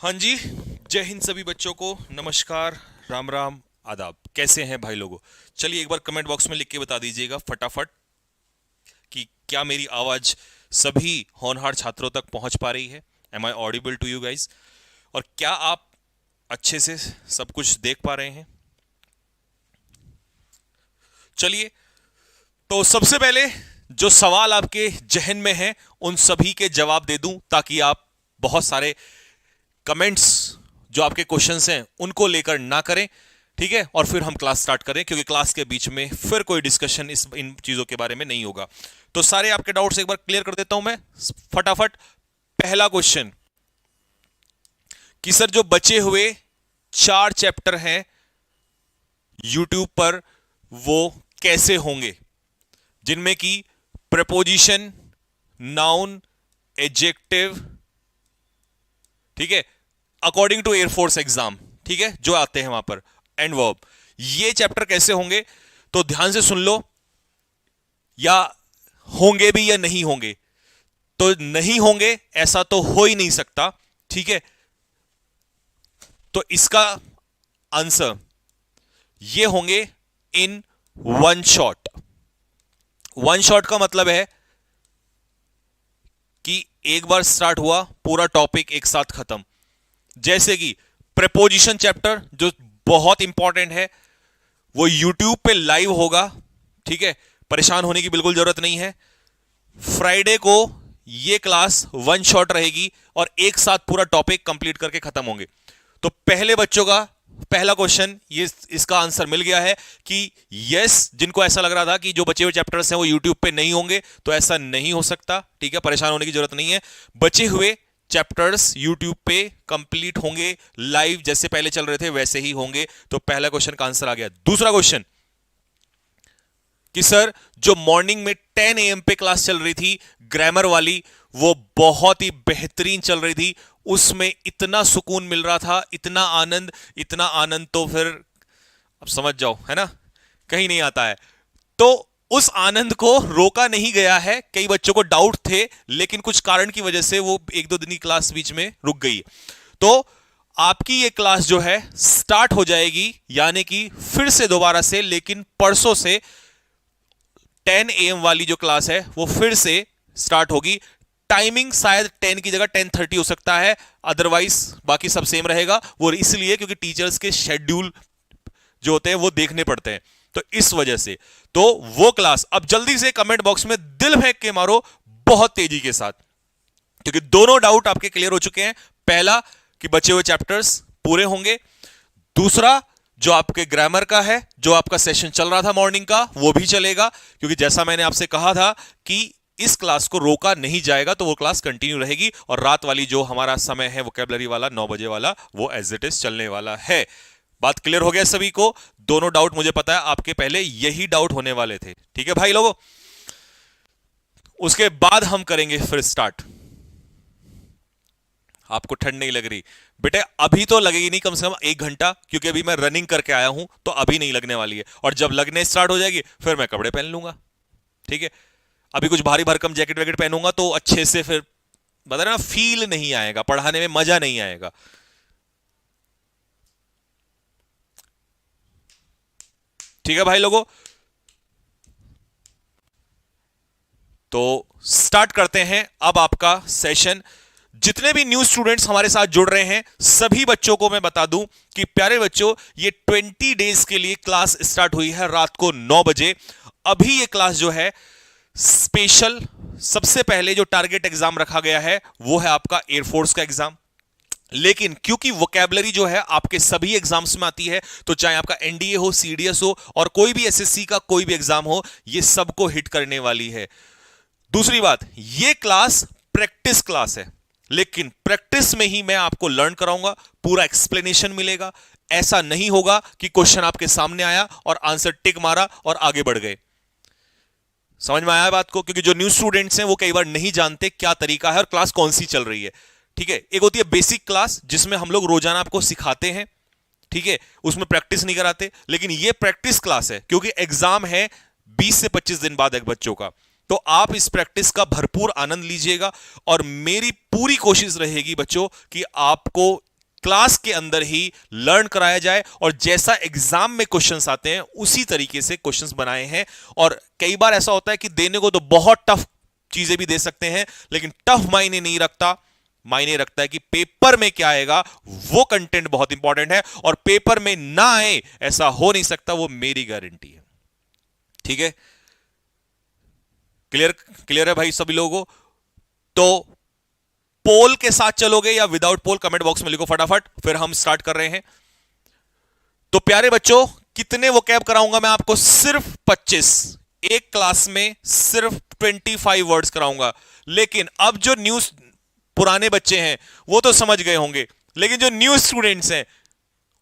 हाँ जी। जय हिंद सभी बच्चों को। नमस्कार, राम राम, आदाब। कैसे हैं भाई लोगों? चलिए एक बार कमेंट बॉक्स में लिख के बता दीजिएगा फटाफट कि क्या मेरी आवाज सभी होनहार छात्रों तक पहुंच पा रही है। Am I audible to you guys? और क्या आप अच्छे से सब कुछ देख पा रहे हैं? चलिए, तो सबसे पहले जो सवाल आपके जहन में है उन सभी के जवाब दे दूं ताकि आप बहुत सारे कमेंट्स जो आपके क्वेश्चंस हैं उनको लेकर ना करें। ठीक है, और फिर हम क्लास स्टार्ट करें क्योंकि क्लास के बीच में फिर कोई डिस्कशन इन चीजों के बारे में नहीं होगा। तो सारे आपके डाउट्स एक बार क्लियर कर देता हूं मैं फटाफट। पहला क्वेश्चन कि सर जो बचे हुए 4 चैप्टर हैं यूट्यूब पर वो कैसे होंगे, जिनमें कि प्रपोजिशन, नाउन, एडजेक्टिव, ठीक है, अकॉर्डिंग टू एयरफोर्स एग्जाम, ठीक है, जो आते हैं वहां पर, एंड वर्ब, ये चैप्टर कैसे होंगे? तो ध्यान से सुन लो, या होंगे भी या नहीं होंगे। तो नहीं होंगे ऐसा तो हो ही नहीं सकता, ठीक है। तो इसका आंसर ये होंगे in one shot. One shot का मतलब है कि एक बार स्टार्ट हुआ पूरा टॉपिक एक साथ खत्म। जैसे कि प्रेपोजिशन चैप्टर जो बहुत इंपॉर्टेंट है वो यूट्यूब पे लाइव होगा, ठीक है, परेशान होने की बिल्कुल जरूरत नहीं है। फ्राइडे को ये क्लास वन शॉट रहेगी और एक साथ पूरा टॉपिक कंप्लीट करके खत्म होंगे। तो पहले बच्चों का पहला क्वेश्चन ये इसका आंसर मिल गया है कि यस, जिनको ऐसा लग रहा था कि जो बचे हुए चैप्टर्स हैं वो यूट्यूब पे नहीं होंगे, तो ऐसा नहीं हो सकता, ठीक है, परेशान होने की जरूरत नहीं है। बचे हुए चैप्टर्स यूट्यूब पे कंप्लीट होंगे, लाइव जैसे पहले चल रहे थे वैसे ही होंगे। तो पहला क्वेश्चन का आंसर आ गया। दूसरा क्वेश्चन कि सर जो मॉर्निंग में 10 AM पे क्लास चल रही थी ग्रामर वाली, वो बहुत ही बेहतरीन चल रही थी, उसमें इतना सुकून मिल रहा था, इतना आनंद तो फिर अब समझ जाओ, है ना, कहीं नहीं आता है। तो उस आनंद को रोका नहीं गया है। कई बच्चों को डाउट थे लेकिन कुछ कारण की वजह से वो एक दो दिन की क्लास बीच में रुक गई। तो आपकी ये क्लास जो है स्टार्ट हो जाएगी, यानी कि फिर से दोबारा से, लेकिन परसों से 10 AM वाली जो क्लास है वो फिर से स्टार्ट होगी। टाइमिंग शायद 10 की जगह 10:30 हो सकता है, अदरवाइज बाकी सब सेम रहेगा। वो इसलिए क्योंकि टीचर्स के शेड्यूल जो होते हैं वो देखने पड़ते हैं, तो इस वजह से। तो वो क्लास अब जल्दी से कमेंट बॉक्स में दिल फेंक के मारो बहुत तेजी के साथ, क्योंकि दोनों डाउट आपके क्लियर हो चुके हैं। पहला कि बचे हुए चैप्टर्स पूरे होंगे, दूसरा जो आपके ग्रामर का है, जो आपका सेशन चल रहा था मॉर्निंग का, वो भी चलेगा, क्योंकि जैसा मैंने आपसे कहा था कि इस क्लास को रोका नहीं जाएगा, तो वो क्लास कंटिन्यू रहेगी। और रात वाली जो हमारा समय है वोकैबुलरी वाला 9 बजे वाला, वो एज इट इज चलने वाला है। बात क्लियर हो गया सभी को? दोनों डाउट मुझे पता है आपके पहले यही डाउट होने वाले थे, ठीक है भाई लोगों। उसके बाद हम करेंगे फिर स्टार्ट। आपको ठंड नहीं लग रही बेटे? अभी तो लगेगी नहीं, कम से कम 1 घंटा, क्योंकि अभी मैं रनिंग करके आया हूं, तो अभी नहीं लगने वाली है। और जब लगने स्टार्ट हो जाएगी फिर मैं कपड़े पहन लूंगा, ठीक है। अभी कुछ भारी भरकम जैकेट वैकेट पहनूंगा तो अच्छे से फिर बता रहे ना, फील नहीं आएगा, पढ़ाने में मजा नहीं आएगा। ठीक है भाई लोगों, तो स्टार्ट करते हैं अब आपका सेशन। जितने भी न्यू स्टूडेंट्स हमारे साथ जुड़ रहे हैं सभी बच्चों को मैं बता दूं कि प्यारे बच्चों, ये 20 डेज के लिए क्लास स्टार्ट हुई है रात को 9 बजे। अभी ये क्लास जो है स्पेशल, सबसे पहले जो टारगेट एग्जाम रखा गया है वो है आपका एयरफोर्स का एग्जाम। लेकिन क्योंकि वोकैबुलरी जो है आपके सभी एग्जाम्स में आती है, तो चाहे आपका एनडीए हो, सीडीएस हो, और कोई भी एसएससी का कोई भी एग्जाम हो, ये सबको हिट करने वाली है। दूसरी बात, ये क्लास प्रैक्टिस क्लास है, लेकिन प्रैक्टिस में ही मैं आपको लर्न कराऊंगा, पूरा एक्सप्लेनेशन मिलेगा। ऐसा नहीं होगा कि क्वेश्चन आपके सामने आया और आंसर टिक मारा और आगे बढ़ गए। समझ में आया बात को? क्योंकि जो न्यू स्टूडेंट्स हैं वो कई बार नहीं जानते क्या तरीका है और क्लास कौन सी चल रही है, ठीक है। एक होती है बेसिक क्लास जिसमें हम लोग रोजाना आपको सिखाते हैं, ठीक है, उसमें प्रैक्टिस नहीं कराते। लेकिन ये प्रैक्टिस क्लास है क्योंकि एग्जाम है 20 से 25 दिन बाद एक बच्चों का, तो आप इस प्रैक्टिस का भरपूर आनंद लीजिएगा। और मेरी पूरी कोशिश रहेगी बच्चों कि आपको क्लास के अंदर ही लर्न कराया जाए और जैसा एग्जाम में क्वेश्चंस आते हैं उसी तरीके से क्वेश्चंस बनाए हैं। और कई बार ऐसा होता है कि देने को तो बहुत टफ चीजें भी दे सकते हैं, लेकिन टफ मायने नहीं रखता, मायने रखता है कि पेपर में क्या आएगा। वो कंटेंट बहुत इंपॉर्टेंट है और पेपर में ना आए ऐसा हो नहीं सकता, वो मेरी गारंटी है। ठीक है, क्लियर क्लियर है भाई सभी लोगों को? तो पोल के साथ चलोगे या विदाउट पोल, कमेंट बॉक्स में लिखो फटाफट, फिर हम स्टार्ट कर रहे हैं। तो प्यारे बच्चों, कितने वोकैब कराऊंगा मैं आपको? सिर्फ 25। एक क्लास में सिर्फ 25 वर्ड्स कराऊंगा। लेकिन अब जो न्यूज पुराने बच्चे हैं वो तो समझ गए होंगे, लेकिन जो न्यू स्टूडेंट्स हैं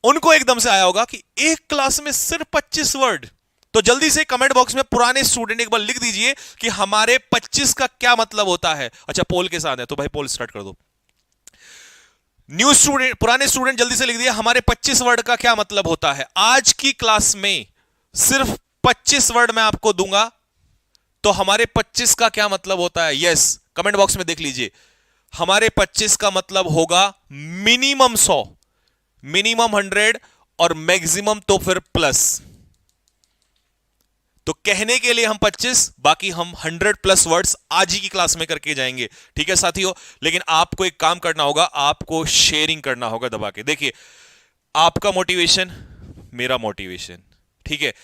उनको एकदम से आया होगा कि एक क्लास में सिर्फ 25 वर्ड। तो जल्दी से कमेंट बॉक्स में पुराने स्टूडेंट एक बार लिख दीजिए कि हमारे 25 का क्या मतलब होता है। अच्छा, पोल के साथ है तो भाई पोल स्टार्ट कर दो। न्यू स्टूडेंट, पुराने स्टूडेंट जल्दी से लिख दिया हमारे 25 वर्ड का क्या मतलब होता है। आज की क्लास में सिर्फ 25 वर्ड मैं आपको दूंगा, तो हमारे 25 का क्या मतलब होता है? यस, कमेंट बॉक्स में देख लीजिए। हमारे 25 का मतलब होगा मिनिमम 100, मिनिमम 100 और मैक्सिमम तो फिर प्लस। तो कहने के लिए हम 25, बाकी हम 100+ वर्ड्स आज ही की क्लास में करके जाएंगे। ठीक है साथियों, लेकिन आपको एक काम करना होगा, आपको शेयरिंग करना होगा दबा के। देखिए, आपका मोटिवेशन मेरा मोटिवेशन। ठीक है,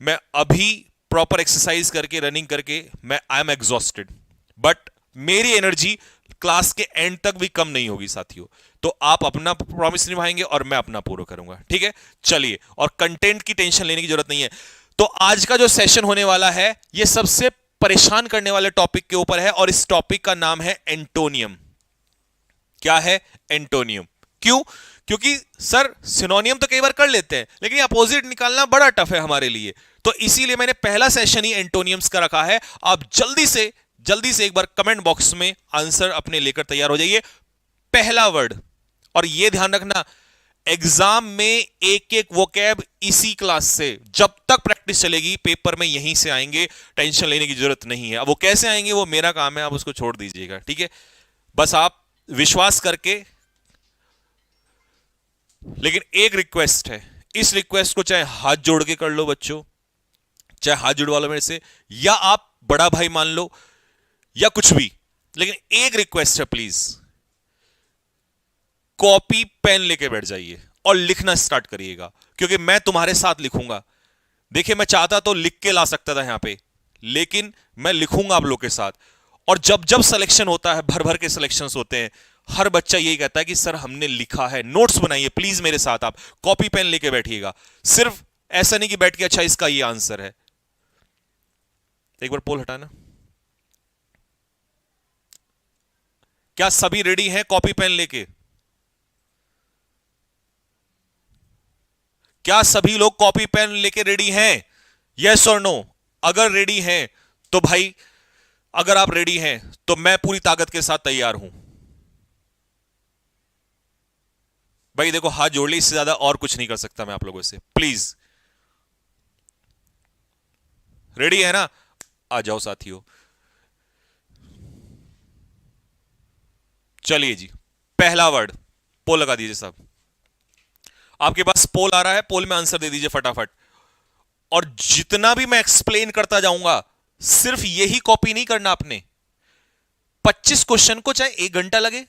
मैं अभी प्रॉपर एक्सरसाइज करके, रनिंग करके मैं आई एम एग्जॉस्टेड, बट मेरी एनर्जी क्लास के एंड तक भी कम नहीं होगी साथियों। तो आप अपना प्रॉमिस निभाएंगे और मैं अपना पूरा करूंगा। ठीक है, चलिए, और कंटेंट की टेंशन लेने की जरूरत नहीं है। तो आज का जो सेशन होने वाला है ये सबसे परेशान करने वाले टॉपिक के ऊपर है, और इस टॉपिक का नाम है एंटोनियम। क्या है? एंटोनियम। क्यों? क्योंकि सर सिनोनियम तो कई बार कर लेते हैं, लेकिन ये अपोजिट निकालना बड़ा टफ है हमारे लिए। तो इसीलिए मैंने पहला सेशन ही एंटोनियम्स का रखा है। आप जल्दी से एक बार कमेंट बॉक्स में आंसर अपने लेकर तैयार हो जाइए। पहला वर्ड, और यह ध्यान रखना, एग्जाम में एक एक वोकैब इसी क्लास से जब तक प्रैक्टिस चलेगी पेपर में यहीं से आएंगे, टेंशन लेने की जरूरत नहीं है। अब वो कैसे आएंगे वो मेरा काम है, आप उसको छोड़ दीजिएगा। ठीक है, बस आप विश्वास करके। लेकिन एक रिक्वेस्ट है, इस रिक्वेस्ट को चाहे हाथ जोड़ के कर लो बच्चों, चाहे हाथ जुड़वा लो मेरे से, या आप बड़ा भाई मान लो, या कुछ भी, लेकिन एक रिक्वेस्ट है, प्लीज कॉपी पेन लेके बैठ जाइए और लिखना स्टार्ट करिएगा, क्योंकि मैं तुम्हारे साथ लिखूंगा। देखिए, मैं चाहता तो लिख के ला सकता था यहां पे, लेकिन मैं लिखूंगा आप लोग के साथ। और जब जब सिलेक्शन होता है, भर भर के सिलेक्शंस होते हैं, हर बच्चा यही कहता है कि सर हमने लिखा है। नोट्स बनाइए प्लीज मेरे साथ, आप कॉपी पेन लेके बैठिएगा। सिर्फ ऐसा नहीं कि बैठ के अच्छा इसका ये आंसर है। एक बार पोल हटाना। क्या सभी रेडी हैं कॉपी पेन लेके? क्या सभी लोग कॉपी पेन लेके रेडी हैं? यस और नो? अगर रेडी हैं तो भाई, अगर आप रेडी हैं तो मैं पूरी ताकत के साथ तैयार हूं। भाई देखो, हाथ जोड़ ली, इससे ज्यादा और कुछ नहीं कर सकता मैं आप लोगों से। प्लीज, रेडी है ना? आ जाओ साथियों। चलिए जी, पहला वर्ड, पोल लगा दीजिए साहब। आपके पास पोल आ रहा है, पोल में आंसर दे दीजिए फटाफट। और जितना भी मैं एक्सप्लेन करता जाऊंगा, सिर्फ यही कॉपी नहीं करना आपने। 25 क्वेश्चन को चाहे 1 घंटा लगे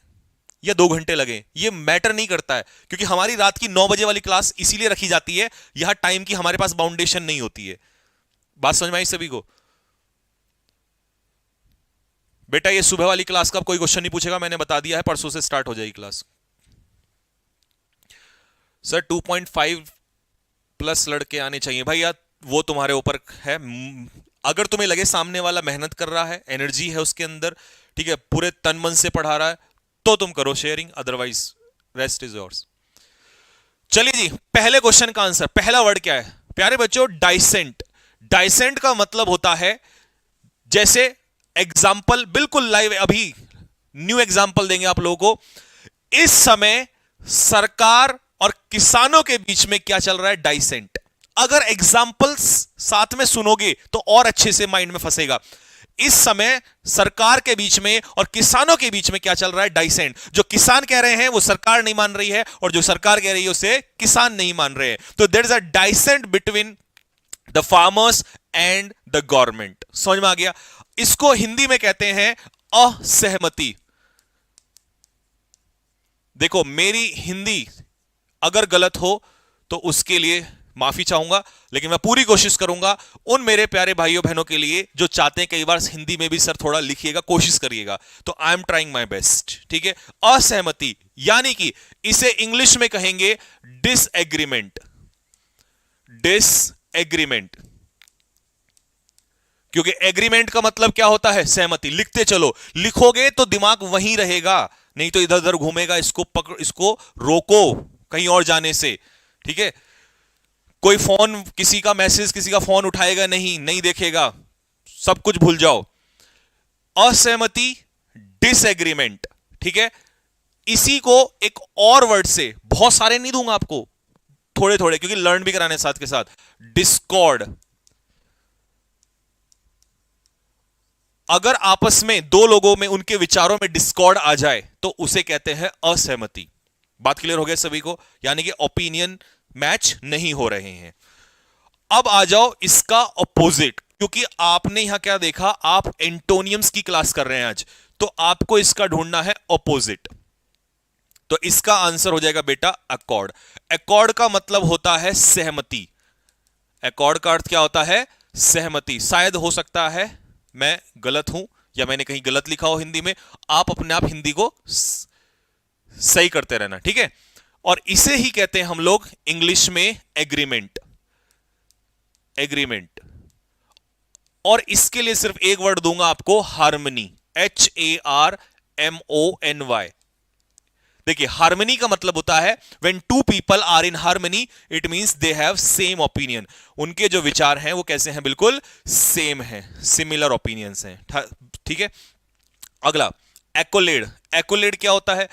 या 2 घंटे लगे, ये मैटर नहीं करता है, क्योंकि हमारी रात की 9 बजे वाली क्लास इसीलिए रखी जाती है, यहां टाइम की हमारे पास बाउंडेशन नहीं होती है। बात समझ में आई सभी को? बेटा, ये सुबह वाली क्लास का कोई क्वेश्चन नहीं पूछेगा, मैंने बता दिया है, परसों से स्टार्ट हो जाएगी क्लास। सर 2.5+ लड़के आने चाहिए। भाई यार, वो तुम्हारे ऊपर है। अगर तुम्हें लगे सामने वाला मेहनत कर रहा है, एनर्जी है उसके अंदर, ठीक है, पूरे तन मन से पढ़ा रहा है, तो तुम करो sharing, otherwise rest is yours. चलिए जी, पहले क्वेश्चन का आंसर, पहला वर्ड क्या है प्यारे बच्चों? डाइसेंट। डाइसेंट का मतलब होता है, जैसे एग्जाम्पल बिल्कुल लाइव, अभी न्यू एग्जाम्पल देंगे आप लोगों को। इस समय सरकार और किसानों के बीच में क्या चल रहा है? डाइसेंट। अगर एग्जाम्पल्स साथ में सुनोगे तो और अच्छे से माइंड में फंसेगा। इस समय सरकार के बीच में और किसानों के बीच में क्या चल रहा है? डाइसेंट। जो किसान कह रहे हैं वो सरकार नहीं मान रही है, और जो सरकार कह रही है उसे किसान नहीं मान रहे हैं। तो there is a dissent between the farmers and the government. समझ में आ गया? इसको हिंदी में कहते हैं असहमति। देखो, मेरी हिंदी अगर गलत हो तो उसके लिए माफी चाहूंगा, लेकिन मैं पूरी कोशिश करूंगा उन मेरे प्यारे भाइयों बहनों के लिए जो चाहते हैं कई बार हिंदी में भी सर थोड़ा लिखिएगा, कोशिश करिएगा। तो I am trying my best, ठीक है। असहमति यानी कि इसे इंग्लिश में कहेंगे डिसएग्रीमेंट। डिसएग्रीमेंट, क्योंकि एग्रीमेंट का मतलब क्या होता है? सहमति। लिखते चलो, लिखोगे तो दिमाग वहीं रहेगा, नहीं तो इधर उधर घूमेगा। इसको पकड़, इसको रोको कहीं और जाने से, ठीक है। कोई फोन, किसी का मैसेज, किसी का फोन उठाएगा नहीं, नहीं देखेगा, सब कुछ भूल जाओ। असहमति, डिसएग्रीमेंट, ठीक है। इसी को एक और वर्ड से, बहुत सारे नहीं दूंगा आपको, थोड़े थोड़े, क्योंकि लर्न भी कराने साथ के साथ। डिस्कॉर्ड। अगर आपस में दो लोगों में उनके विचारों में डिस्कॉर्ड आ जाए तो उसे कहते हैं असहमति। बात क्लियर हो गया सभी को? यानी कि ओपिनियन मैच नहीं हो रहे हैं। अब आ जाओ इसका ऑपोजिट, क्योंकि आपने यहां क्या देखा, आप एंटोनियम्स की क्लास कर रहे हैं आज, तो आपको इसका ढूंढना है ऑपोजिट। तो इसका आंसर हो जाएगा बेटा अकॉर्ड। अकॉर्ड का मतलब होता है सहमति। अकॉर्ड का अर्थ क्या होता है? सहमति। शायद हो सकता है मैं गलत हूं या मैंने कहीं गलत लिखा हो हिंदी में, आप अपने आप हिंदी को सही करते रहना, ठीक है। और इसे ही कहते हैं हम लोग इंग्लिश में एग्रीमेंट। एग्रीमेंट। और इसके लिए सिर्फ एक वर्ड दूंगा आपको, हार्मनी। HARMONY। देखिए, हार्मनी का मतलब होता है when two people are in harmony, it means they have same opinion. उनके जो विचार हैं वो कैसे हैं? बिल्कुल सेम हैं, सिमिलर ओपिनियंस हैं, ठीक है। अगला एक्कोलेड। एक्कोलेड क्या होता है?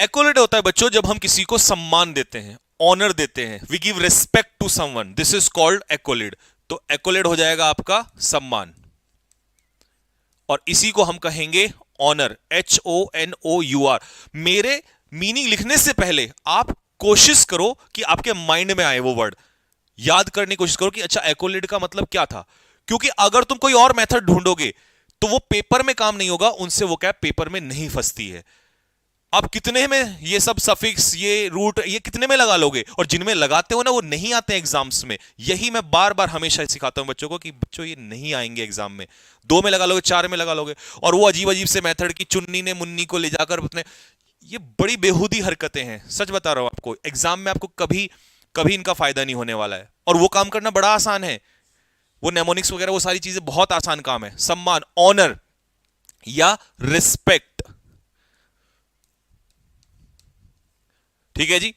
एक्कोलेड होता है बच्चों जब हम किसी को सम्मान देते हैं, ऑनर देते हैं, we give respect to someone, this is called accolade. तो एक्कोलेड हो जाएगा आपका सम्मान, और इसी को हम कहेंगे ऑनर। HONOUR। मेरे मीनिंग लिखने से पहले आप कोशिश करो कि आपके माइंड में आए वो वर्ड, याद करने की कोशिश करो कि अच्छा एक्कोलेड का मतलब क्या था। क्योंकि अगर तुम कोई और मेथड ढूंढोगे तो वो पेपर में काम नहीं होगा, उनसे वो क्या पेपर में नहीं फंसती है। आप कितने में ये सब सफिक्स, ये रूट, ये कितने में लगा लोगे? और जिनमें लगाते हो ना वो नहीं आते एग्जाम्स में। यही मैं बार बार हमेशा सिखाता हूं बच्चों को कि बच्चों ये नहीं आएंगे एग्जाम में। 2 में लगा लोगे, 4 में लगा लोगे, और वो अजीब अजीब से मेथड की चुन्नी ने मुन्नी को ले जाकर अपने, ये बड़ी बेहूदी हरकतें हैं। सच बता रहा हूं आपको, एग्जाम में आपको कभी कभी इनका फायदा नहीं होने वाला है। और वो काम करना बड़ा आसान है, वो नेमोनिक्स वगैरह वो सारी चीजें बहुत आसान काम है। सम्मान, ऑनर या रिस्पेक्ट, ठीक है जी।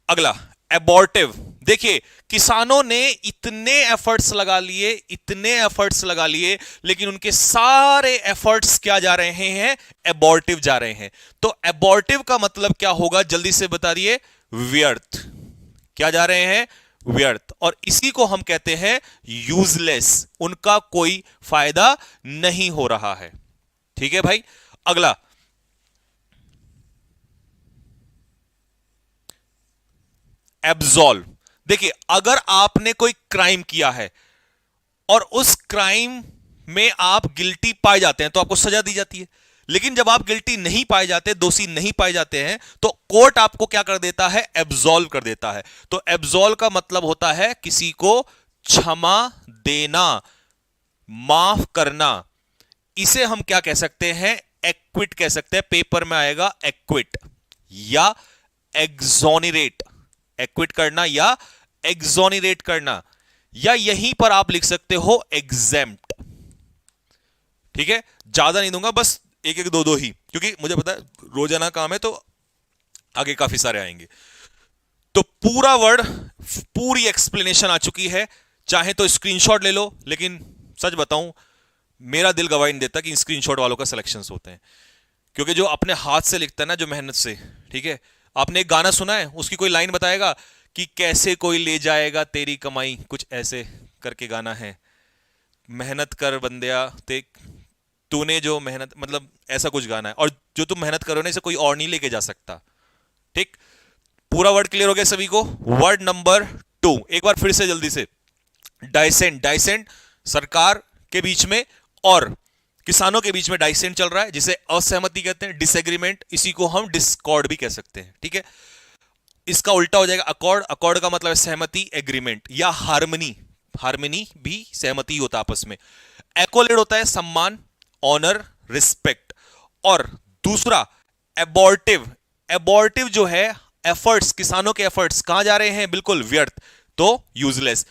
अगला एबॉर्टिव। देखिए, किसानों ने इतने एफर्ट्स लगा लिए, इतने एफर्ट्स लगा लिए, लेकिन उनके सारे एफर्ट्स क्या जा रहे हैं? एबॉर्टिव जा रहे हैं। तो एबॉर्टिव का मतलब क्या होगा? जल्दी से बता दिए, व्यर्थ। क्या जा रहे हैं? व्यर्थ। और इसी को हम कहते हैं यूजलेस, उनका कोई फायदा नहीं हो रहा है, ठीक है भाई। अगला एब्सॉल्व। देखिए, अगर आपने कोई क्राइम किया है और उस क्राइम में आप गिल्टी पाए जाते हैं तो आपको सजा दी जाती है। लेकिन जब आप गिल्टी नहीं पाए जाते, दोषी नहीं पाए जाते हैं, तो कोर्ट आपको क्या कर देता है? एब्सॉल्व कर देता है। तो एब्सॉल्व का मतलब होता है किसी को क्षमा देना, माफ करना। इसे हम क्या कह सकते हैं? एक्विट कह सकते हैं। पेपर में आएगा एक्विट या एक्सोनरेट। एक्विट करना या एक्सोनरेट करना, या यहीं पर आप लिख सकते हो एग्जेम्प्ट, ठीक है। ज्यादा नहीं दूंगा, बस एक एक दो दो ही, क्योंकि मुझे पता है रोजाना काम है तो आगे काफी सारे आएंगे। तो पूरा वर्ड, पूरी एक्सप्लेनेशन आ चुकी है। चाहे तो स्क्रीनशॉट ले लो, लेकिन सच बताऊं मेरा दिल गवाही नहीं देता कि स्क्रीनशॉट वालों का सिलेक्शंस होते हैं, क्योंकि जो अपने हाथ से लिखता है ना, जो मेहनत से, ठीक है। आपने एक गाना सुना है, उसकी कोई लाइन बताएगा कि कैसे कोई ले जाएगा तेरी कमाई, कुछ ऐसे करके गाना है। मेहनत कर बंदिया ते, तूने जो मेहनत, मतलब ऐसा कुछ गाना है, और जो तुम मेहनत करो ना इसे कोई और नहीं लेके जा सकता। ठीक, पूरा वर्ड क्लियर हो गया सभी को। वर्ड नंबर 2, एक बार फिर से जल्दी से। डाइसेंट, डाइसेंट सरकार के बीच में और किसानों के बीच में डाइसेंट चल रहा है, जिसे असहमति कहते हैं, डिसएग्रीमेंट, इसी को हम डिस्कॉर्ड भी कह सकते हैं। ठीक है, इसका उल्टा हो जाएगा अकॉर्ड, अकॉर्ड का मतलब है सहमति, एग्रीमेंट या हार्मनी, हार्मनी भी सहमति होता है आपस में। एक्कोलेड होता है सम्मान, ऑनर, रिस्पेक्ट। और दूसरा एबॉर्टिव, एबॉर्टिव जो है एफर्ट्स, किसानों के एफर्ट्स कहां जा रहे हैं, बिल्कुल व्यर्थ, तो यूजलेस।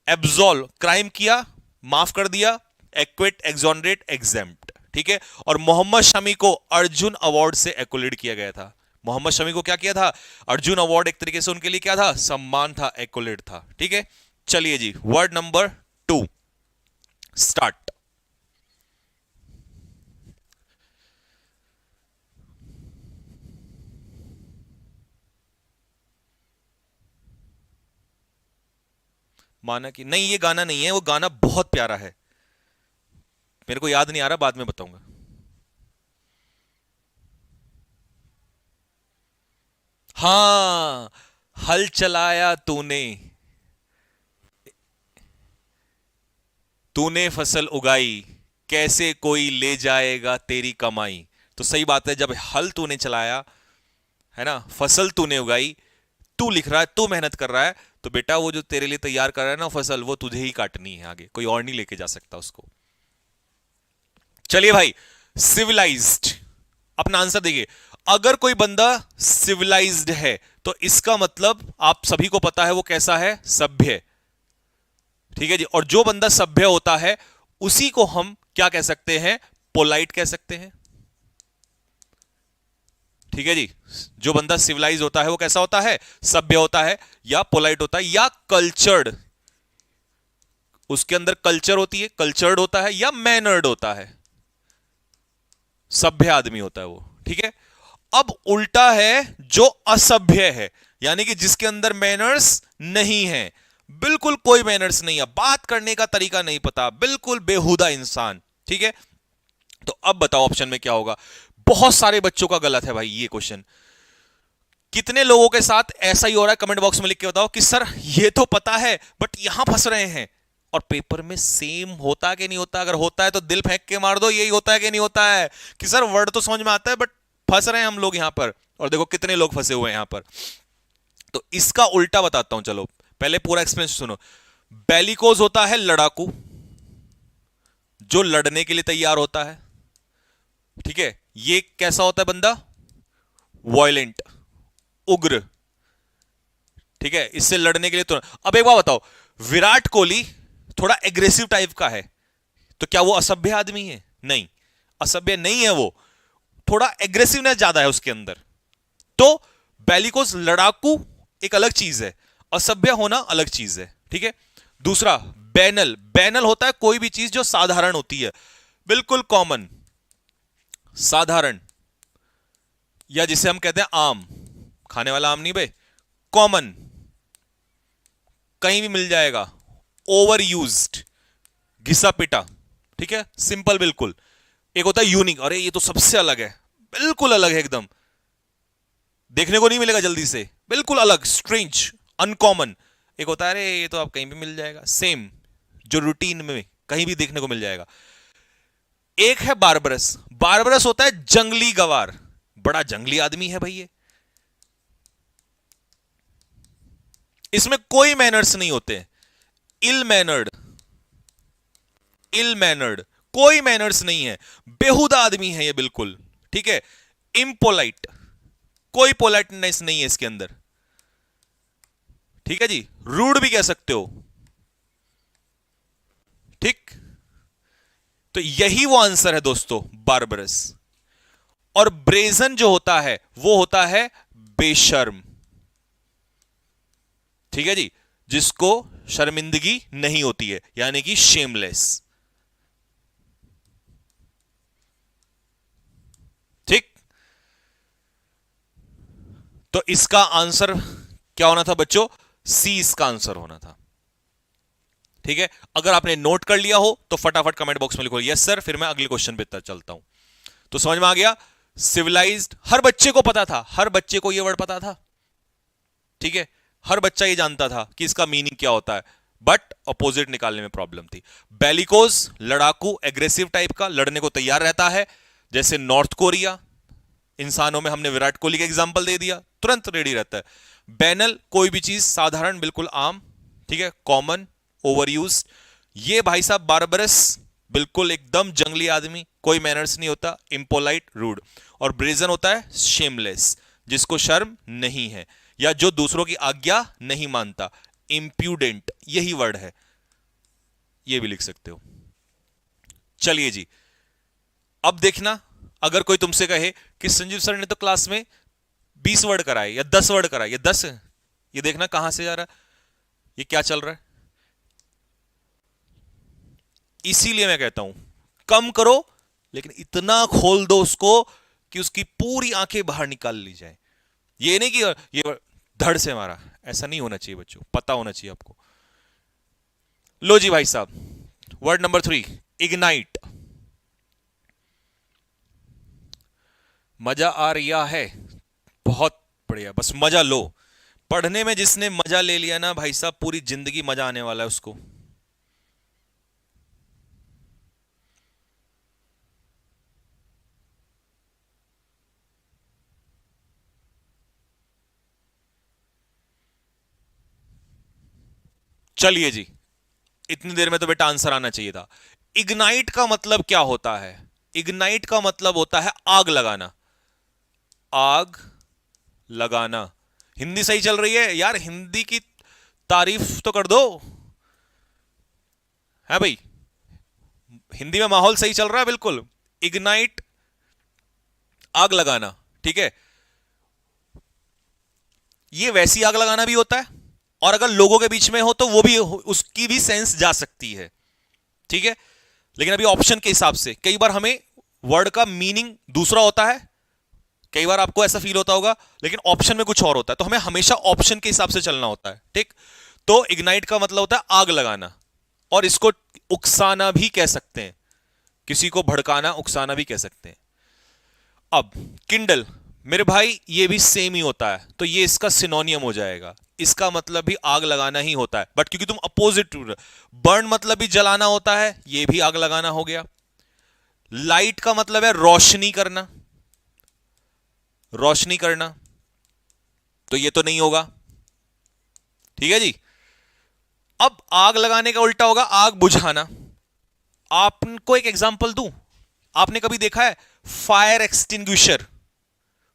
एब्सॉल्व, क्राइम किया माफ कर दिया, एक्विट, एक्सोनरेट, एग्जेम्प्ट। ठीक है, और मोहम्मद शमी को अर्जुन अवार्ड से एक्कोलेड किया गया था। मोहम्मद शमी को क्या किया था, अर्जुन अवार्ड एक तरीके से उनके लिए क्या था, सम्मान था, एक्कोलेड था। ठीक है, चलिए जी, वर्ड नंबर 2 स्टार्ट। माना कि नहीं, ये गाना नहीं है, वो गाना बहुत प्यारा है, मेरे को याद नहीं आ रहा, बाद में बताऊंगा। हाँ, हल चलाया तूने, तूने फसल उगाई, कैसे कोई ले जाएगा तेरी कमाई। तो सही बात है, जब हल तूने चलाया है ना, फसल तूने उगाई, तू लिख रहा है, तू मेहनत कर रहा है, तो बेटा वो जो तेरे लिए तैयार कर रहा है ना फसल, वो तुझे ही काटनी है, आगे कोई और नहीं लेके जा सकता उसको। चलिए भाई, सिविलाइज्ड, अपना आंसर देखिए। अगर कोई बंदा सिविलाइज्ड है तो इसका मतलब आप सभी को पता है वो कैसा है, सभ्य। ठीक है जी, और जो बंदा सभ्य होता है उसी को हम क्या कह सकते हैं, पोलाइट कह सकते हैं। ठीक है जी, जो बंदा सिविलाइज होता है वो कैसा होता है, सभ्य होता है, या पोलाइट होता है, या कल्चर्ड, उसके अंदर कल्चर होती है, कल्चर्ड होता है, या मैनर्ड होता है, सभ्य आदमी होता है वो। ठीक है, अब उल्टा है जो असभ्य है, यानी कि जिसके अंदर मैनर्स नहीं है, बिल्कुल कोई मैनर्स नहीं है, बात करने का तरीका नहीं पता, बिल्कुल बेहुदा इंसान। ठीक है, तो अब बताओ ऑप्शन में क्या होगा। बहुत सारे बच्चों का गलत है भाई ये क्वेश्चन। कितने लोगों के साथ ऐसा ही हो रहा है, कमेंट बॉक्स में लिख के बताओ कि सर ये तो पता है बट यहां फंस रहे हैं। और पेपर में सेम होता कि नहीं होता, अगर होता है तो दिल फेंक के मार दो, यही होता है कि नहीं होता है, कि सर वर्ड तो समझ में आता है बट फंस रहे हैं हम लोग यहां पर। और देखो कितने लोग फंसे हुए हैं यहां पर। तो इसका उल्टा बताता हूं, चलो पहले पूरा एक्सप्लेनेशन सुनो। बेलिकोज होता है लड़ाकू, जो लड़ने के लिए तैयार होता है। ठीक है, ये कैसा होता है बंदा, वॉयलेंट, उग्र। ठीक है, इससे लड़ने के लिए तो। अब एक बात बताओ, विराट कोहली थोड़ा एग्रेसिव टाइप का है, तो क्या वो असभ्य आदमी है, नहीं, असभ्य नहीं है वो, थोड़ा एग्रेसिवनेस ज्यादा है उसके अंदर। तो बेलिकोस लड़ाकू एक अलग चीज है, असभ्य होना अलग चीज है। ठीक है, दूसरा बैनल, बैनल होता है कोई भी चीज जो साधारण होती है, बिल्कुल कॉमन, साधारण, या जिसे हम कहते हैं आम, खाने वाला आम नहीं भाई, कॉमन, कहीं भी मिल जाएगा। ओवर यूज्ड, घिसा पिटा। ठीक है, सिंपल बिल्कुल। एक होता है यूनिक, अरे ये तो सबसे अलग है, बिल्कुल अलग है एकदम, देखने को नहीं मिलेगा जल्दी से, बिल्कुल अलग, स्ट्रेंज, अनकॉमन। एक होता है अरे ये तो आप कहीं भी मिल जाएगा, सेम, जो रूटीन में कहीं भी देखने को मिल जाएगा। एक है बारबरस, बारबरस होता है जंगली गवार, बड़ा जंगली आदमी है भाई ये, इसमें कोई मैनर्स नहीं होते, इल मैनर्ड, इल मैनर्ड, कोई मैनर्स नहीं है, बेहुदा आदमी है ये बिल्कुल। ठीक है, इम्पोलाइट, कोई पोलाइटनेस नहीं है इसके अंदर। ठीक है जी, रूड भी कह सकते हो। ठीक, तो यही वो आंसर है दोस्तों, बारबरस। और ब्रेजन जो होता है वो होता है बेशर्म। ठीक है जी, जिसको शर्मिंदगी नहीं होती है, यानी कि शेमलेस। ठीक, तो इसका आंसर क्या होना था बच्चों, सी इसका आंसर होना था। ठीक है, अगर आपने नोट कर लिया हो तो फटाफट कमेंट बॉक्स में लिखो यस सर, फिर मैं अगले क्वेश्चन पे चलता हूं। तो समझ में आ गया, सिविलाइज्ड हर बच्चे को पता था, हर बच्चे को यह वर्ड पता था, ठीक है, हर बच्चा ये जानता था कि इसका मीनिंग क्या होता है, बट अपोजिट निकालने में प्रॉब्लम थी। बेलिकोज लड़ाकू, एग्रेसिव टाइप का, लड़ने को तैयार रहता है, जैसे नॉर्थ कोरिया, इंसानों में हमने विराट कोहली का एग्जांपल दे दिया, तुरंत रेडी रहता है। बैनल कोई भी चीज साधारण, बिल्कुल आम, ठीक है, कॉमन, ओवर यूज। ये भाई साहब बारबरस, बिल्कुल एकदम जंगली आदमी, कोई मैनर्स नहीं होता, इम्पोलाइट, रूड। और ब्रेजन होता है शेमलेस, जिसको शर्म नहीं है या जो दूसरों की आज्ञा नहीं मानता, इंप्यूडेंट, यही वर्ड है, ये भी लिख सकते हो। चलिए जी, अब देखना, अगर कोई तुमसे कहे कि संजीव सर ने तो क्लास में 20 वर्ड कराए या 10 वर्ड कराए, या 10, ये देखना कहां से जा रहा है, ये क्या चल रहा है। इसीलिए मैं कहता हूं कम करो, लेकिन इतना खोल दो उसको कि उसकी पूरी आंखें बाहर निकाल ली जाए। ये नहीं कि ये धड़ से मारा, ऐसा नहीं होना चाहिए बच्चों, पता होना चाहिए आपको। लो जी भाई साहब, वर्ड नंबर 3, इग्नाइट। मजा आ रहा है, बहुत बढ़िया, बस मजा लो। पढ़ने में जिसने मजा ले लिया ना भाई साहब, पूरी जिंदगी मजा आने वाला है उसको। चलिए जी, इतनी देर में तो बेटा आंसर आना चाहिए था। इग्नाइट का मतलब क्या होता है? इग्नाइट का मतलब होता है आग लगाना, आग लगाना। हिंदी सही चल रही है यार, हिंदी की तारीफ तो कर दो, है भाई, हिंदी में माहौल सही चल रहा है बिल्कुल। इग्नाइट, आग लगाना, ठीक है। ये वैसी आग लगाना भी होता है, और अगर लोगों के बीच में हो तो वो भी, उसकी भी सेंस जा सकती है, ठीक है। लेकिन अभी ऑप्शन के हिसाब से कई बार हमें वर्ड का मीनिंग दूसरा होता है, कई बार आपको ऐसा फील होता होगा, लेकिन ऑप्शन में कुछ और होता है, तो हमें हमेशा ऑप्शन के हिसाब से चलना होता है, ठीक। तो इग्नाइट का मतलब होता है आग लगाना, और इसको उकसाना भी कह सकते हैं, किसी को भड़काना, उकसाना भी कह सकते हैं। अब किंडल, मेरे भाई ये भी सेम ही होता है, तो ये इसका सिनोनियम हो जाएगा, इसका मतलब भी आग लगाना ही होता है, बट क्योंकि तुम अपोजिट, बर्न मतलब भी जलाना होता है, ये भी आग लगाना हो गया। लाइट का मतलब है रोशनी करना, रोशनी करना, तो ये तो नहीं होगा, ठीक है जी। अब आग लगाने का उल्टा होगा आग बुझाना। आपको एक एग्जांपल दूं, आपने कभी देखा है फायर एक्सटिंग्विशर?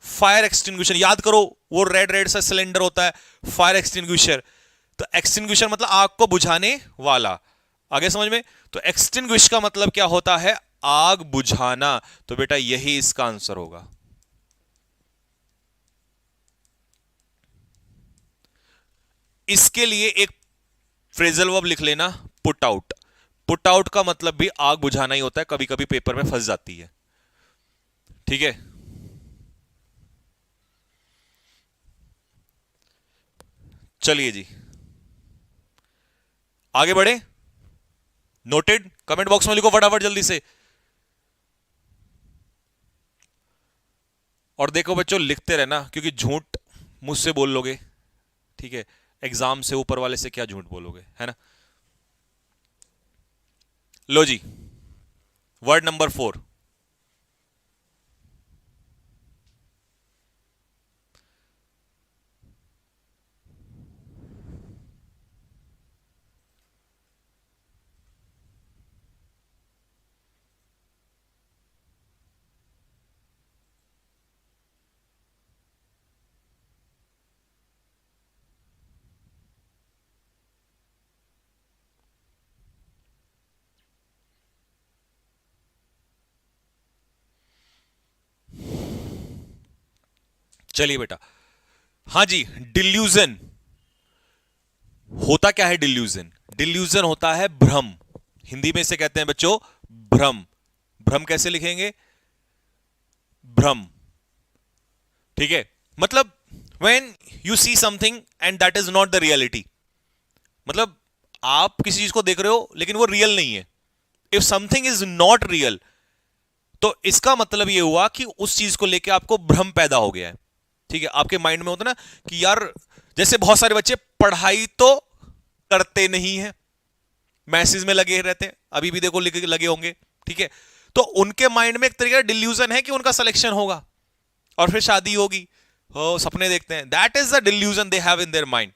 फायर एक्सटिंग्विशर याद करो, वो रेड रेड सा सिलेंडर होता है, फायर एक्सटिंग्विशर। तो एक्सटिंग्विशर मतलब आग को बुझाने वाला, आगे समझ में। तो एक्सटिंग्विश का मतलब क्या होता है? आग बुझाना, तो बेटा यही इसका आंसर होगा। इसके लिए एक फ्रेजल वर्ब लिख लेना, पुट आउट। पुट आउट का मतलब भी आग बुझाना ही होता है, कभी कभी पेपर में फंस जाती है, ठीक है। चलिए जी आगे बढ़े। नोटेड? कमेंट बॉक्स में लिखो फटाफट जल्दी से। और देखो बच्चों, लिखते रहना, क्योंकि झूठ मुझसे बोल लोगे, ठीक है, एग्जाम से ऊपर वाले से क्या झूठ बोलोगे, है ना। लो जी, वर्ड नंबर 4, चलिए बेटा। हाँ जी, डिल्यूजन होता क्या है? डिल्यूजन, डिल्यूजन होता है भ्रम, हिंदी में इसे कहते हैं बच्चों भ्रम। भ्रम कैसे लिखेंगे? भ्रम, ठीक है। मतलब when you see something and that is not the reality, मतलब आप किसी चीज को देख रहे हो लेकिन वो रियल नहीं है, if something is not real, तो इसका मतलब ये हुआ कि उस चीज को लेके आपको भ्रम पैदा हो गया है। ठीक है, आपके माइंड में होता ना कि यार, जैसे बहुत सारे बच्चे पढ़ाई तो करते नहीं है, मैसेज में लगे रहते हैं, अभी भी देखो लगे होंगे। ठीक है, तो उनके माइंड में एक तरीके का डिल्यूजन है कि उनका सिलेक्शन होगा और फिर शादी होगी, हो सपने देखते हैं, that is the delusion they have in their mind.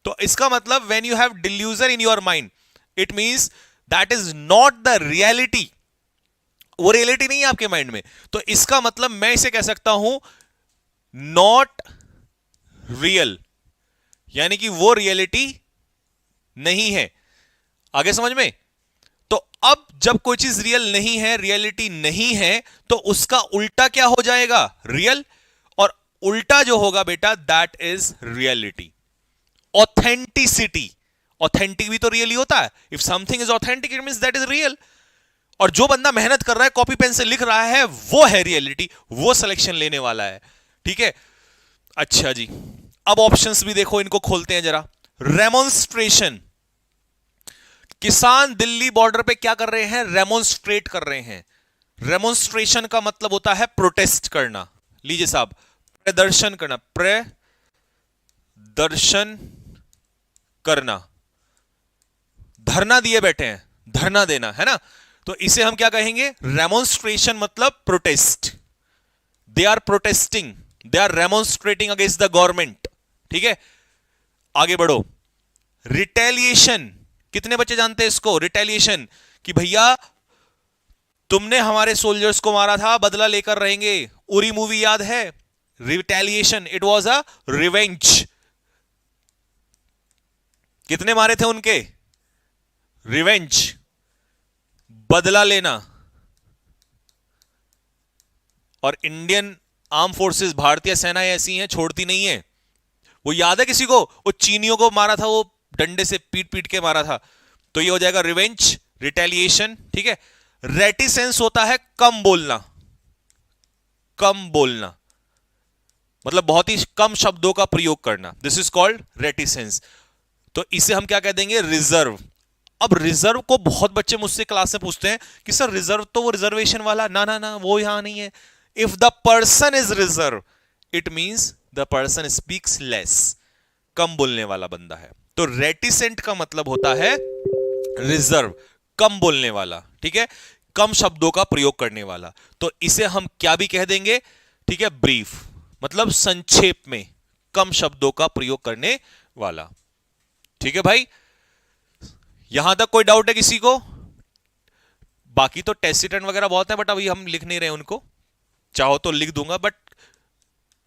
तो इसका मतलब when you have delusion in your mind, it means that is not the reality, वो रियलिटी नहीं है आपके माइंड में। तो इसका मतलब मैं इसे कह सकता हूं नॉट रियल, यानी कि वो रियलिटी नहीं है। आगे समझ में? तो अब जब कोई चीज रियल नहीं है, रियलिटी नहीं है, तो उसका उल्टा क्या हो जाएगा? रियल। और उल्टा जो होगा बेटा, that is reality. Authenticity, authentic भी तो रियल ही होता है। If something is authentic it means that is real. और जो बंदा मेहनत कर रहा है, कॉपी पेन से लिख रहा है, वो है रियलिटी, वो सिलेक्शन लेने वाला है। ठीक है, अच्छा जी, अब ऑप्शंस भी देखो, इनको खोलते हैं जरा। रेमोन्स्ट्रेशन, किसान दिल्ली बॉर्डर पे क्या कर रहे हैं? रेमोन्स्ट्रेट कर रहे हैं। रेमोन्स्ट्रेशन का मतलब होता है प्रोटेस्ट करना। लीजिए साहब, प्रदर्शन करना, प्रदर्शन करना, धरना दिए बैठे हैं, धरना देना है ना, तो इसे हम क्या कहेंगे? रेमोन्स्ट्रेशन मतलब protest. They are protesting, they are remonstrating against the government. ठीक है, आगे बढ़ो। रिटेलिएशन, कितने बच्चे जानते हैं इसको? रिटेलिएशन, कि भैया तुमने हमारे सोल्जर्स को मारा था, बदला लेकर रहेंगे। उरी मूवी याद है? Retaliation, it was a revenge. कितने मारे थे उनके? रिवेंज, बदला लेना। और इंडियन आर्म फोर्सेस, भारतीय सेनाएं ऐसी हैं, छोड़ती नहीं है। वो याद है किसी को? वो चीनियों को मारा था, वो डंडे से पीट पीट के मारा था। तो ये हो जाएगा रिवेंज, रिटेलिएशन। ठीक है, रेटिसेंस होता है कम बोलना, कम बोलना मतलब बहुत ही कम शब्दों का प्रयोग करना, दिस इज कॉल्ड रेटिसेंस। तो इसे हम क्या कह देंगे? रिजर्व। अब रिजर्व को बहुत बच्चे मुझसे क्लास में पूछते हैं कि सर रिजर्व तो वो रिजर्वेशन वाला, ना ना ना, वो यहां नहीं है। If the person is reserve, it means the person speaks less, कम बोलने वाला बंदा है। तो रेटिसेंट का मतलब होता है रिजर्व, कम बोलने वाला। ठीक है, कम शब्दों का प्रयोग करने वाला। तो इसे हम क्या भी कह देंगे? ठीक है, ब्रीफ, मतलब संक्षेप में, कम शब्दों का प्रयोग करने वाला। ठीक है भाई, यहां तक कोई डाउट है किसी को? बाकी तो टेसिटन वगैरह बहुत है, बट अभी हम लिख नहीं रहे उनको, चाहो तो लिख दूंगा, बट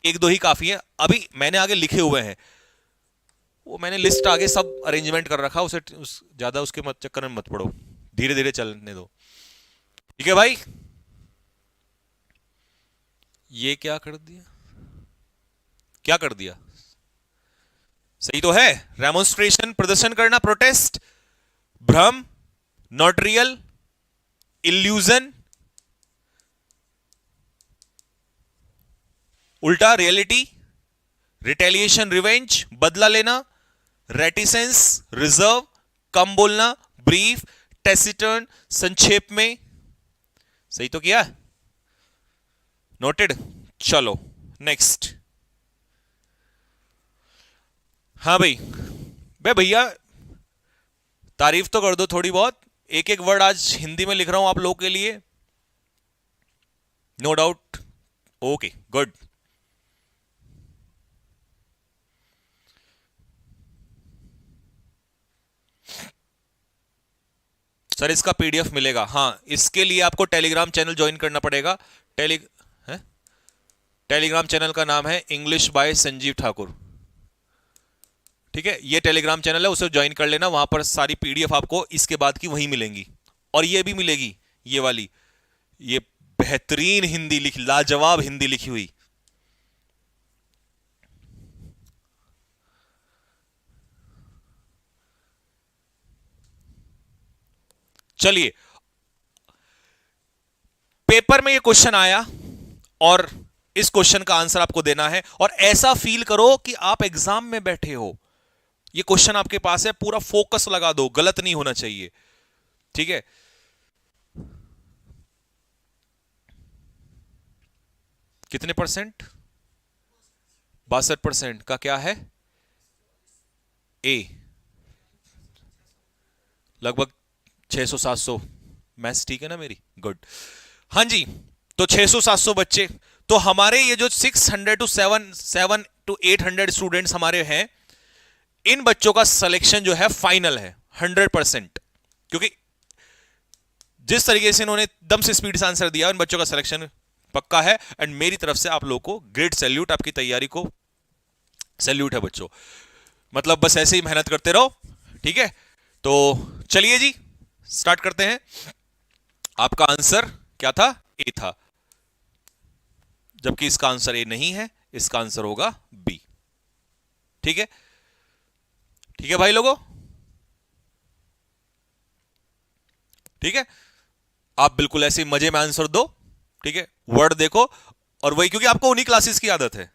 एक दो ही काफी है। अभी मैंने आगे लिखे हुए हैं, वो मैंने लिस्ट आगे सब अरेंजमेंट कर रखा, उसे ज्यादा उसके चक्कर में मत पड़ो, धीरे धीरे चलने दो। ठीक है भाई, ये क्या कर दिया, क्या कर दिया? सही तो है। रेमोन्स्ट्रेशन, प्रदर्शन करना, प्रोटेस्ट। भ्रम, नॉट रियल। इल्यूजन, उल्टा रियलिटी। रिटेलिएशन, रिवेंज, बदला लेना। रेटिसेंस, रिजर्व, कम बोलना। ब्रीफ, टेसिटर्न, संक्षेप में। सही तो किया? नोटेड। चलो नेक्स्ट। हाँ भाई, भैया तारीफ तो कर दो थोड़ी बहुत। एक एक वर्ड आज हिंदी में लिख रहा हूं आप लोगों के लिए, no doubt. Okay, good. Sir इसका पीडीएफ मिलेगा? हाँ, इसके लिए आपको टेलीग्राम चैनल ज्वाइन करना पड़ेगा। टेलीग्राम चैनल का नाम है इंग्लिश बाय संजीव ठाकुर। ठीक है, ये टेलीग्राम चैनल है, उसे ज्वाइन कर लेना। वहां पर सारी पीडीएफ आपको इसके बाद की वहीं मिलेंगी, और ये भी मिलेगी, ये वाली, ये बेहतरीन हिंदी लिखी, लाजवाब हिंदी लिखी हुई। चलिए, पेपर में ये क्वेश्चन आया और इस क्वेश्चन का आंसर आपको देना है, और ऐसा फील करो कि आप एग्जाम में बैठे हो। ये क्वेश्चन आपके पास है, पूरा फोकस लगा दो, गलत नहीं होना चाहिए, ठीक है। कितने परसेंट? 62% का क्या है? ए, लगभग 600-700। मैथ्स ठीक है ना मेरी? गुड। हाँ जी, तो 600-700 बच्चे, तो हमारे ये जो 600 टू 7 टू 800 स्टूडेंट्स हमारे हैं, इन बच्चों का सिलेक्शन जो है फाइनल है 100%, क्योंकि जिस तरीके से इन्होंने दम से स्पीड से आंसर दिया, इन बच्चों का सिलेक्शन पक्का है। एंड मेरी तरफ से आप लोगों को ग्रेट सैल्यूट, आपकी तैयारी को सैल्यूट है बच्चों। मतलब बस ऐसे ही मेहनत करते रहो, ठीक है। तो चलिए जी स्टार्ट करते हैं। आपका आंसर क्या था? ए था, जबकि इसका आंसर ए नहीं है, इसका आंसर होगा बी, ठीक है। ठीक है भाई लोगों, ठीक है। आप बिल्कुल ऐसे मजे में आंसर दो, ठीक है। वर्ड देखो और वही, क्योंकि आपको उन्हीं क्लासेस की आदत है,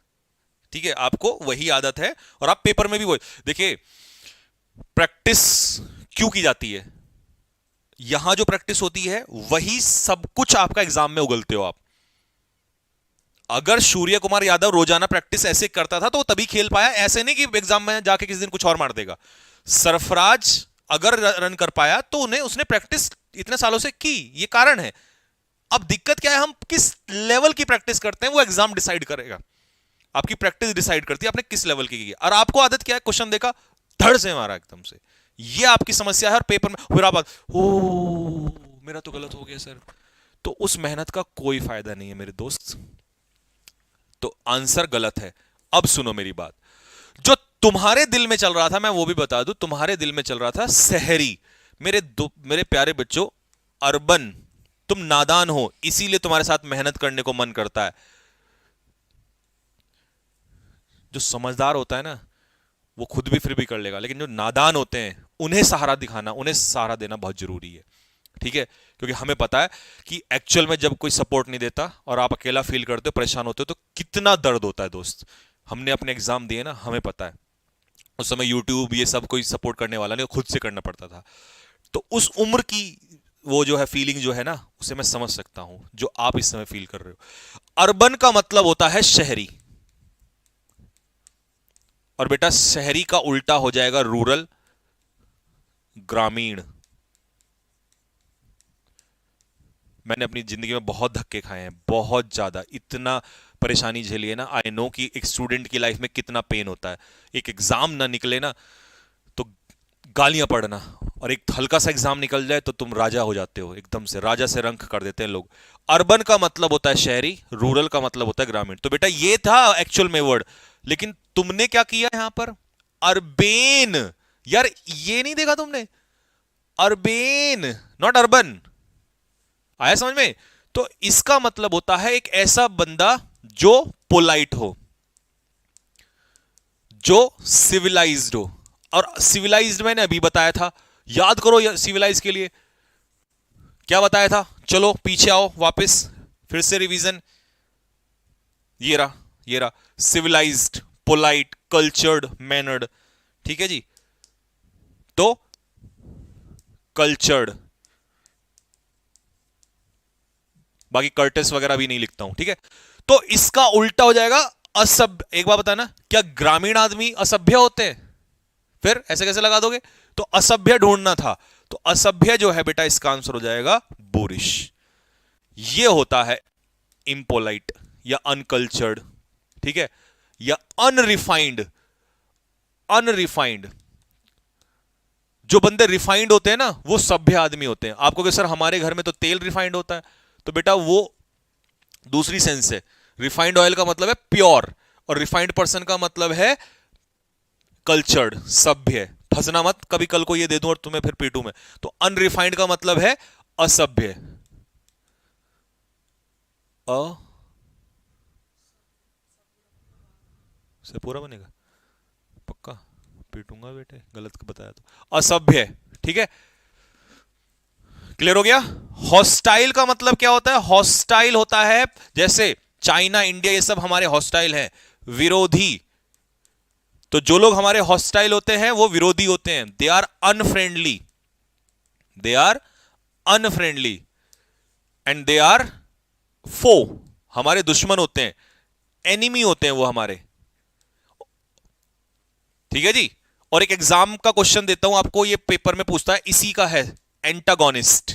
ठीक है, आपको वही आदत है। और आप पेपर में भी वही देखिए, प्रैक्टिस क्यों की जाती है? यहां जो प्रैक्टिस होती है वही सब कुछ आपका एग्जाम में उगलते हो आप। अगर सूर्य कुमार यादव रोजाना प्रैक्टिस ऐसे करता था तो वो तभी खेल पाया, ऐसे नहीं कि एग्जाम में जाके किसी दिन कुछ और मार देगा। सरफराज अगर रन कर पाया तो उन्हें उसने प्रैक्टिस इतने सालों से की, ये कारण है। अब दिक्कत क्या है, हम किस लेवल की प्रैक्टिस करते हैं वो एग्जाम डिसाइड करेगा। आपकी प्रैक्टिस डिसाइड करती है आपने किस लेवल की है। और आपको आदत क्या है, क्वेश्चन देखा धड़ से मारा एकदम से, ये आपकी समस्या है। और पेपर में फिर आप ओ मेरा तो गलत हो गया सर, तो उस मेहनत का कोई फायदा नहीं है मेरे दोस्त, तो आंसर गलत है। अब सुनो मेरी बात, जो तुम्हारे दिल में चल रहा था मैं वो भी बता दूं, तुम्हारे दिल में चल रहा था शहरी। मेरे प्यारे बच्चों, अर्बन, तुम नादान हो इसीलिए तुम्हारे साथ मेहनत करने को मन करता है। जो समझदार होता है ना वो खुद भी फिर भी कर लेगा, लेकिन जो नादान होते हैं उन्हें सहारा दिखाना, उन्हें सहारा देना बहुत जरूरी है, ठीक है। क्योंकि हमें पता है कि एक्चुअल में जब कोई सपोर्ट नहीं देता और आप अकेला फील करते हो, परेशान होते हो, तो कितना दर्द होता है दोस्त। हमने अपने एग्जाम दिए ना, हमें पता है उस समय यूट्यूब ये सब कोई सपोर्ट करने वाला नहीं, खुद से करना पड़ता था। तो उस उम्र की वो जो है फीलिंग जो है ना, उसे मैं समझ सकता हूं जो आप इस समय फील कर रहे हो। अर्बन का मतलब होता है शहरी, और बेटा शहरी का उल्टा हो जाएगा रूरल, ग्रामीण। मैंने अपनी जिंदगी में बहुत धक्के खाए हैं, बहुत ज्यादा, इतना परेशानी झेली है ना। आई नो कि एक स्टूडेंट की लाइफ में कितना पेन होता है। एक एग्जाम ना निकले ना तो गालियां पड़ना, और एक हल्का सा एग्जाम निकल जाए तो तुम राजा हो जाते हो, एकदम से राजा से रंक कर देते हैं लोग। अर्बन का मतलब होता है शहरी, रूरल का मतलब होता है ग्रामीण। तो बेटा ये था एक्चुअल में वर्ड, लेकिन तुमने क्या किया यहां पर? अर्बेन। यार ये नहीं देखा तुमने? अर्बेन नॉट अर्बन, आया समझ में? तो इसका मतलब होता है एक ऐसा बंदा जो पोलाइट हो, जो सिविलाइज्ड हो। और सिविलाइज्ड मैंने अभी बताया था, याद करो सिविलाइज के लिए क्या बताया था। चलो पीछे आओ वापस, फिर से रिवीजन। ये रहा सिविलाइज्ड, पोलाइट, कल्चर्ड, मैनर्ड, ठीक है जी। तो कल्चर्ड, बाकी कर्टस वगैरह भी नहीं लिखता हूं, ठीक है। तो इसका उल्टा हो जाएगा असभ्य। एक बार बताना, क्या ग्रामीण आदमी असभ्य होते हैं? फिर ऐसे कैसे लगा दोगे? तो असभ्य ढूंढना था, तो असभ्य जो है बेटा इसका आंसर हो जाएगा बोरिश। ये होता है इम्पोलाइट या अनकल्चर्ड, ठीक है, या अनरिफाइंड। अनरिफाइंड, जो बंदे रिफाइंड होते हैं ना वो सभ्य आदमी होते हैं। आपको कि सर हमारे घर में तो तेल रिफाइंड होता है, तो बेटा वो दूसरी सेंस है। रिफाइंड ऑयल का मतलब है प्योर, और रिफाइंड पर्सन का मतलब है कल्चर्ड, सभ्य। फंसना मत, कभी कल को ये दे दूं और तुम्हें फिर पीटूं मैं। तो अनरिफाइंड का मतलब है असभ्य। से पूरा बनेगा पक्का, पीटूंगा बेटे गलत बताया तो। असभ्य, ठीक है, क्लियर हो गया। हॉस्टाइल का मतलब क्या होता है? हॉस्टाइल होता है जैसे चाइना, इंडिया, ये सब हमारे हॉस्टाइल हैं, विरोधी। तो जो लोग हमारे हॉस्टाइल होते हैं वो विरोधी होते हैं, they are unfriendly, they are unfriendly and they are foe, हमारे दुश्मन होते हैं, एनिमी होते हैं वो हमारे। ठीक है जी। और एक एग्जाम का क्वेश्चन देता हूं आपको, ये पेपर में पूछता है, इसी का है, एंटागोनिस्ट।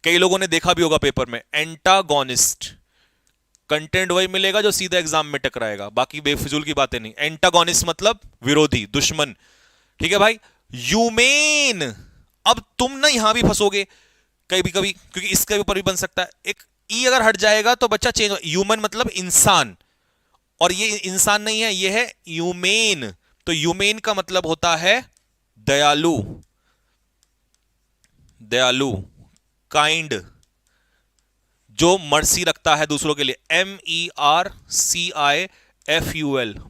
कई लोगों ने देखा भी होगा पेपर में, एंटागोनिस्ट। कंटेंट वही मिलेगा जो सीधा एग्जाम में टकराएगा, बाकी बेफिजूल की बातें नहीं। एंटागोनिस्ट मतलब विरोधी, दुश्मन। ठीक है भाई। यूमेन, अब तुम ना यहां भी फंसोगे कभी कभी, क्योंकि इसके ऊपर भी बन सकता है, एक ई अगर हट जाएगा तो बच्चा चेंज हो। ह्यूमन मतलब इंसान, और ये इंसान नहीं है, ये है ह्यूमेन। तो ह्यूमेन का मतलब होता है दयालु, दयालु, काइंड, जो मर्सी रखता है दूसरों के लिए। MERCIFUL,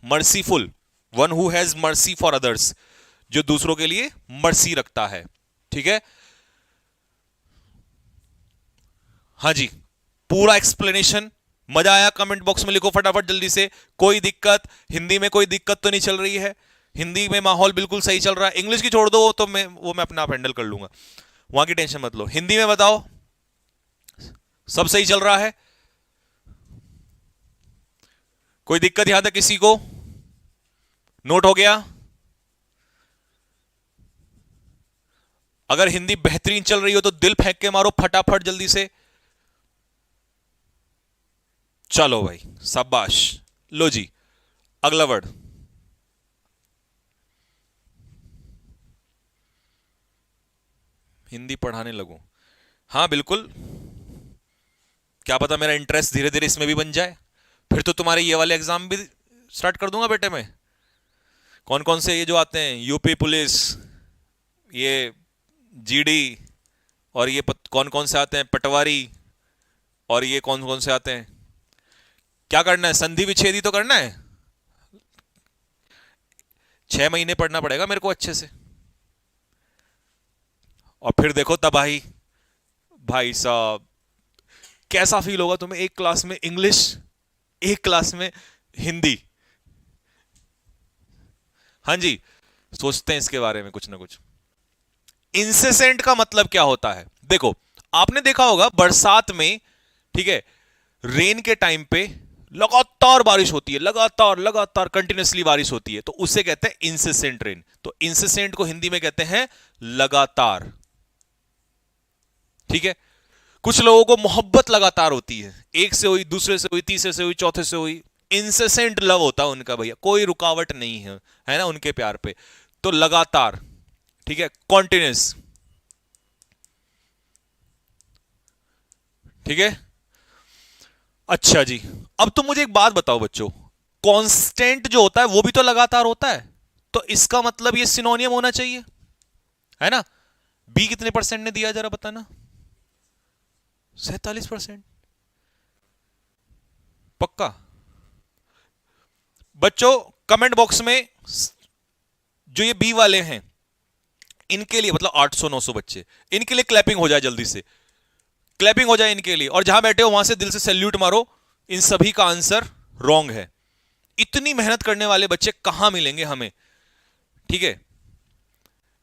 merciful, one who has mercy for others, जो दूसरों के लिए मर्सी रखता है। ठीक है। हाँ जी, पूरा एक्सप्लेनेशन। मजा आया? कमेंट बॉक्स में लिखो फटाफट जल्दी से। कोई दिक्कत? हिंदी में कोई दिक्कत तो नहीं चल रही है? हिंदी में माहौल बिल्कुल सही चल रहा है। इंग्लिश की छोड़ दो, तो मैं अपना आप हैंडल कर लूंगा, वहां की टेंशन मत लो। हिंदी में बताओ, सब सही चल रहा है? कोई दिक्कत यहां तक किसी को? नोट हो गया? अगर हिंदी बेहतरीन चल रही हो तो दिल फेंक के मारो फटाफट जल्दी से। चलो भाई, शाबाश। लो जी, अगला वर्ड। हिंदी पढ़ाने लगूं? हाँ बिल्कुल, क्या पता मेरा इंटरेस्ट धीरे धीरे इसमें भी बन जाए, फिर तो तुम्हारे ये वाले एग्जाम भी स्टार्ट कर दूंगा बेटे मैं। कौन कौन से ये जो आते हैं, यूपी पुलिस, ये जीडी, और ये कौन कौन से आते हैं, पटवारी, और ये कौन कौन से आते हैं। क्या करना है, संधि विच्छेदी तो करना है। 6 महीने पढ़ना पड़ेगा मेरे को अच्छे से, और फिर देखो तबाही। भाई साहब, कैसा फील होगा तुम्हें, एक क्लास में इंग्लिश, एक क्लास में हिंदी। हाँ जी, सोचते हैं इसके बारे में कुछ ना कुछ। इंसेसेंट का मतलब क्या होता है? देखो, आपने देखा होगा बरसात में, ठीक है, रेन के टाइम पे लगातार बारिश होती है, लगातार लगातार कंटिन्यूसली बारिश होती है, तो उसे कहते हैं इंसेसेंट रेन। तो इंसेसेंट को हिंदी में कहते हैं लगातार। ठीक है। कुछ लोगों को मोहब्बत लगातार होती है, एक से हुई, दूसरे से हुई, तीसरे से हुई, चौथे से हुई, इंसेसेंट लव होता है उनका भैया, कोई रुकावट नहीं है ना उनके प्यार पे, तो लगातार। ठीक है, कॉन्टिन्यूस। ठीक है। अच्छा जी, अब तुम मुझे एक बात बताओ बच्चों, कांस्टेंट जो होता है वो भी तो लगातार होता है, तो इसका मतलब ये सिनोनियम होना चाहिए, है ना। बी कितने परसेंट ने दिया जरा बताना? 47%। पक्का? बच्चों कमेंट बॉक्स में जो ये बी वाले हैं, इनके लिए, मतलब 800-900 बच्चे, इनके लिए क्लैपिंग हो जाए जल्दी से, क्लैपिंग हो जाए इनके लिए। और जहां बैठे हो वहां से दिल से सैल्यूट मारो, इन सभी का आंसर रॉन्ग है। इतनी मेहनत करने वाले बच्चे कहां मिलेंगे हमें? ठीक है,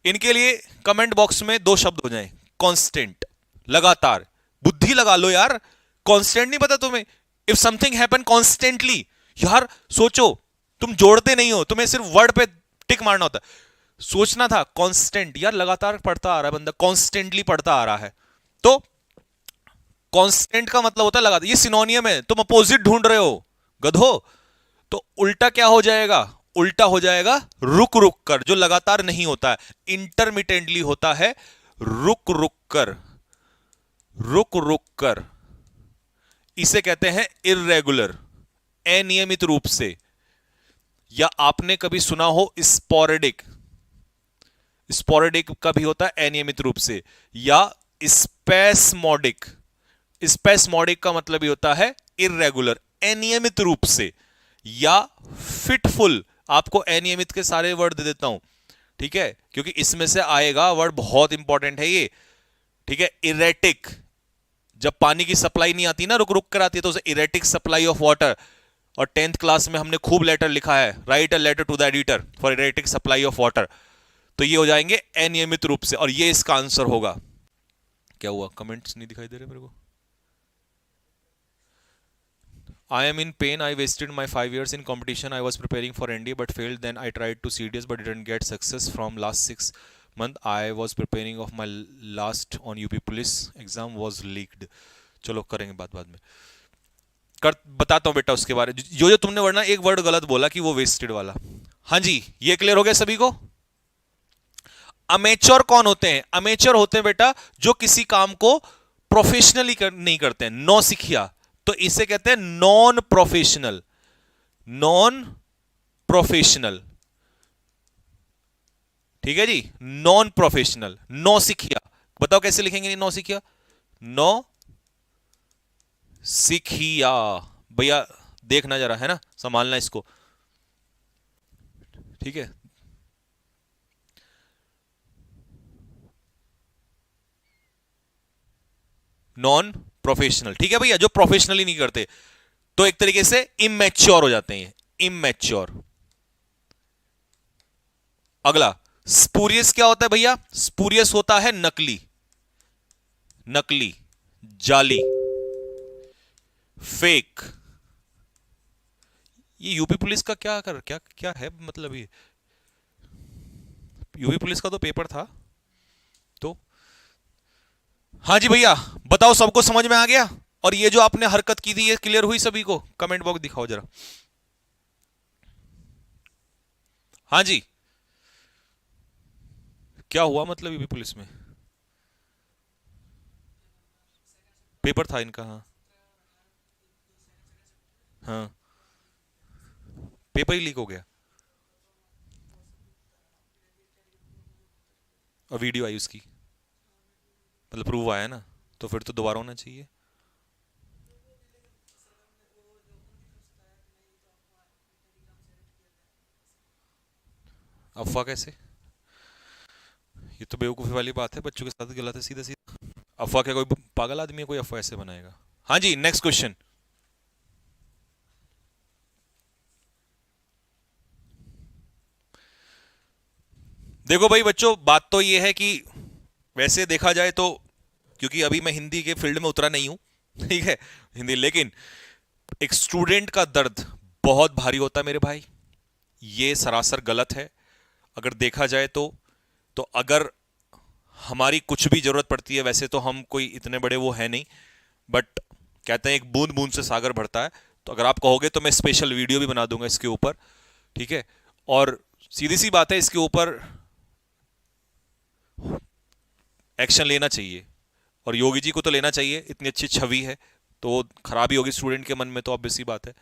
इनके लिए कमेंट बॉक्स में 2 शब्द हो जाएं, कांस्टेंट, लगातार। बुद्धि लगा लो यार, कांस्टेंट नहीं पता तुम्हें? इफ समथिंग हैपन कॉन्स्टेंटली, यार सोचो, तुम जोड़ते नहीं हो, तुम्हें सिर्फ वर्ड पे टिक मारना होता है। सोचना था कांस्टेंट, यार लगातार पढ़ता आ रहा है बंदा, कॉन्स्टेंटली पढ़ता आ रहा है, तो कांस्टेंट का मतलब होता है लगातार। ये सिनोनियम है, तुम अपोजिट ढूंढ रहे हो गधो। तो उल्टा क्या हो जाएगा? उल्टा हो जाएगा रुक रुक कर, जो लगातार नहीं होता है, इंटरमिटेंटली होता है, रुक रुक कर, रुक रुक कर। इसे कहते हैं इर्रेगुलर, अनियमित रूप से। या आपने कभी सुना हो स्पोरेडिक, स्पोरेडिक का भी होता है अनियमित रूप से, या स्पेस्मोडिक। स्पेस्मोडिक का मतलब ही होता है इर्रेगुलर, अनियमित रूप से। या फिटफुल, आपको अनियमित के सारे वर्ड दे देता हूं, ठीक है, क्योंकि इसमें से आएगा वर्ड, बहुत इंपॉर्टेंट है ये। ठीक है, इरेटिक, जब पानी की सप्लाई नहीं आती ना, रुक रुक कर आती है, तो उसे इरेटिक सप्लाई ऑफ वाटर। और 10th क्लास में हमने खूब लेटर लिखा है, write a letter to the editor for erratic supply of water, तो ये हो जाएंगे अनियमित रूप से, और ये इसका आंसर होगा। क्या हुआ, कमेंट्स नहीं दिखाई दे रहे मेरे को। I am in pain. I wasted my 5 years in competition. I was preparing for NDA but failed. Then I tried to CDS but didn't get success. From last 6 months, I was preparing of my last on UP police exam was leaked. चलो करेंगे बात बाद में। कर बताता हूँ बेटा उसके बारे में। जो जो तुमने वरना एक वर्ड गलत बोला कि वो वेस्टेड वाला। हाँ जी, ये क्लियर हो गया सभी को। अमेच्योर कौन होते हैं? अमेच्योर होते हैं बेटा जो किसी काम को प्रोफेशनली नहीं करते हैं, नौसिखिया। तो इसे कहते हैं नॉन प्रोफेशनल। नॉन प्रोफेशनल, ठीक है जी, नॉन प्रोफेशनल, नौसिखिया। बताओ कैसे लिखेंगे नौसिखिया? नौ सिखिया। भैया देखना जरा, है ना, संभालना इसको, ठीक है। नॉन प्रोफेशनल, ठीक है भैया, जो प्रोफेशनली नहीं करते, तो एक तरीके से इमैच्योर हो जाते हैं, इमैच्योर। अगला स्पूरियस क्या होता है भैया? स्पूरियस होता है नकली, नकली, जाली, फेक। ये यूपी पुलिस का क्या क्या है मतलब? ये यूपी पुलिस का तो पेपर था तो। हाँ जी भैया बताओ, सबको समझ में आ गया? और ये जो आपने हरकत की थी ये क्लियर हुई सभी को? कमेंट बॉक्स दिखाओ जरा। हाँ जी, क्या हुआ मतलब यूपी पुलिस में? पेपर था इनका, हाँ हाँ, पेपर ही लीक हो गया और वीडियो आई उसकी, मतलब प्रूव आया ना, तो फिर तो दोबारा होना चाहिए। अफवाह कैसे? ये तो बेवकूफ़ी वाली बात है, बच्चों के साथ गलत है सीधा सीधा। अफवाह क्या, कोई पागल आदमी है कोई अफवाह ऐसे बनाएगा? हाँ जी, नेक्स्ट क्वेश्चन। देखो भाई बच्चों, बात तो ये है कि वैसे देखा जाए तो, क्योंकि अभी मैं हिंदी के फील्ड में उतरा नहीं हूं, ठीक है, हिंदी, लेकिन एक स्टूडेंट का दर्द बहुत भारी होता है मेरे भाई। ये सरासर गलत है अगर देखा जाए तो अगर हमारी कुछ भी जरूरत पड़ती है, वैसे तो हम कोई इतने बड़े वो है नहीं, बट कहते हैं एक बूंद बूंद से सागर भरता है। तो अगर आप कहोगे तो मैं स्पेशल वीडियो भी बना दूंगा इसके ऊपर, ठीक है। और सीधी सी बात है, इसके ऊपर एक्शन लेना चाहिए, और योगी जी को तो लेना चाहिए, इतनी अच्छी छवि है, तो खराबी होगी स्टूडेंट के मन में तो ऑब्वियस सी बात है।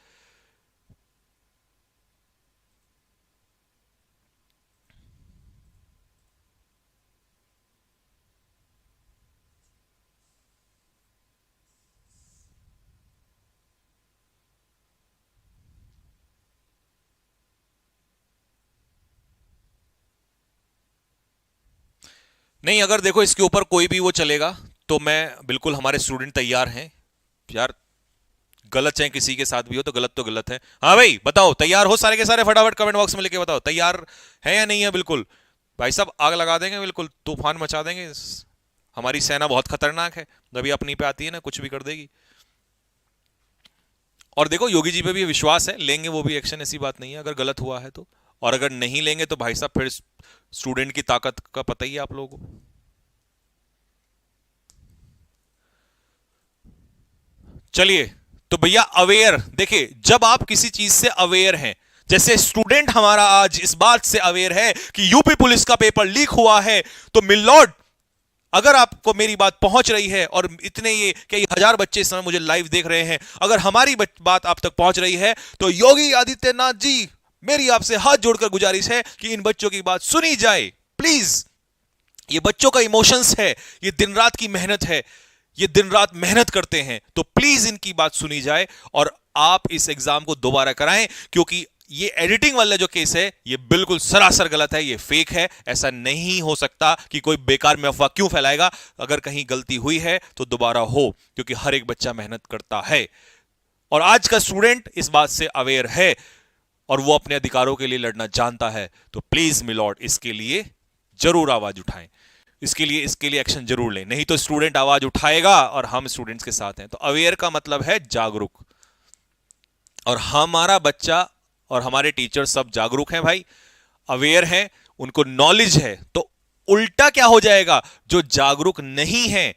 नहीं, अगर देखो इसके ऊपर कोई भी वो चलेगा तो मैं बिल्कुल, हमारे स्टूडेंट तैयार हैं यार। गलत चाहे किसी के साथ भी हो तो गलत तो गलत है। हाँ भाई बताओ, तैयार हो सारे के सारे? फटाफट कमेंट बॉक्स में लिखे बताओ, तैयार है या नहीं है? बिल्कुल भाई साहब, आग लगा देंगे, बिल्कुल तूफान मचा देंगे। हमारी सेना बहुत खतरनाक है, जब भी अपनी पे आती है ना कुछ भी कर देगी। और देखो योगी जी पे भी विश्वास है, लेंगे वो भी एक्शन, ऐसी बात नहीं है अगर गलत हुआ है तो। और अगर नहीं लेंगे तो भाई साहब फिर स्टूडेंट की ताकत का पता ही है आप लोगों को। चलिए, तो भैया अवेयर, देखिए जब आप किसी चीज से अवेयर हैं, जैसे स्टूडेंट हमारा आज इस बात से अवेयर है कि यूपी पुलिस का पेपर लीक हुआ है, तो मिलॉर्ड अगर आपको मेरी बात पहुंच रही है, और इतने ये कई हजार बच्चे इस समय मुझे लाइव देख रहे हैं, अगर हमारी बात आप तक पहुंच रही है, तो योगी आदित्यनाथ जी, मेरी आपसे हाथ जोड़कर गुजारिश है कि इन बच्चों की बात सुनी जाए प्लीज। ये बच्चों का इमोशंस है, ये दिन रात की मेहनत है, ये दिन रात मेहनत करते हैं, तो प्लीज इनकी बात सुनी जाए और आप इस एग्जाम को दोबारा कराएं। क्योंकि ये एडिटिंग वाला जो केस है ये बिल्कुल सरासर गलत है, ये फेक है। ऐसा नहीं हो सकता कि कोई बेकार में अफवाह क्यों फैलाएगा। अगर कहीं गलती हुई है तो दोबारा हो, क्योंकि हर एक बच्चा मेहनत करता है। और आज का स्टूडेंट इस बात से अवेयर है और वो अपने अधिकारों के लिए लड़ना जानता है। तो प्लीज मिलॉर्ड इसके लिए जरूर आवाज उठाएं, इसके लिए एक्शन जरूर लें, नहीं तो स्टूडेंट आवाज उठाएगा और हम स्टूडेंट्स के साथ हैं। तो अवेयर का मतलब है जागरूक, और हमारा बच्चा और हमारे टीचर सब जागरूक हैं भाई, अवेयर हैं, उनको नॉलेज है। तो उल्टा क्या हो जाएगा, जो जागरूक नहीं है,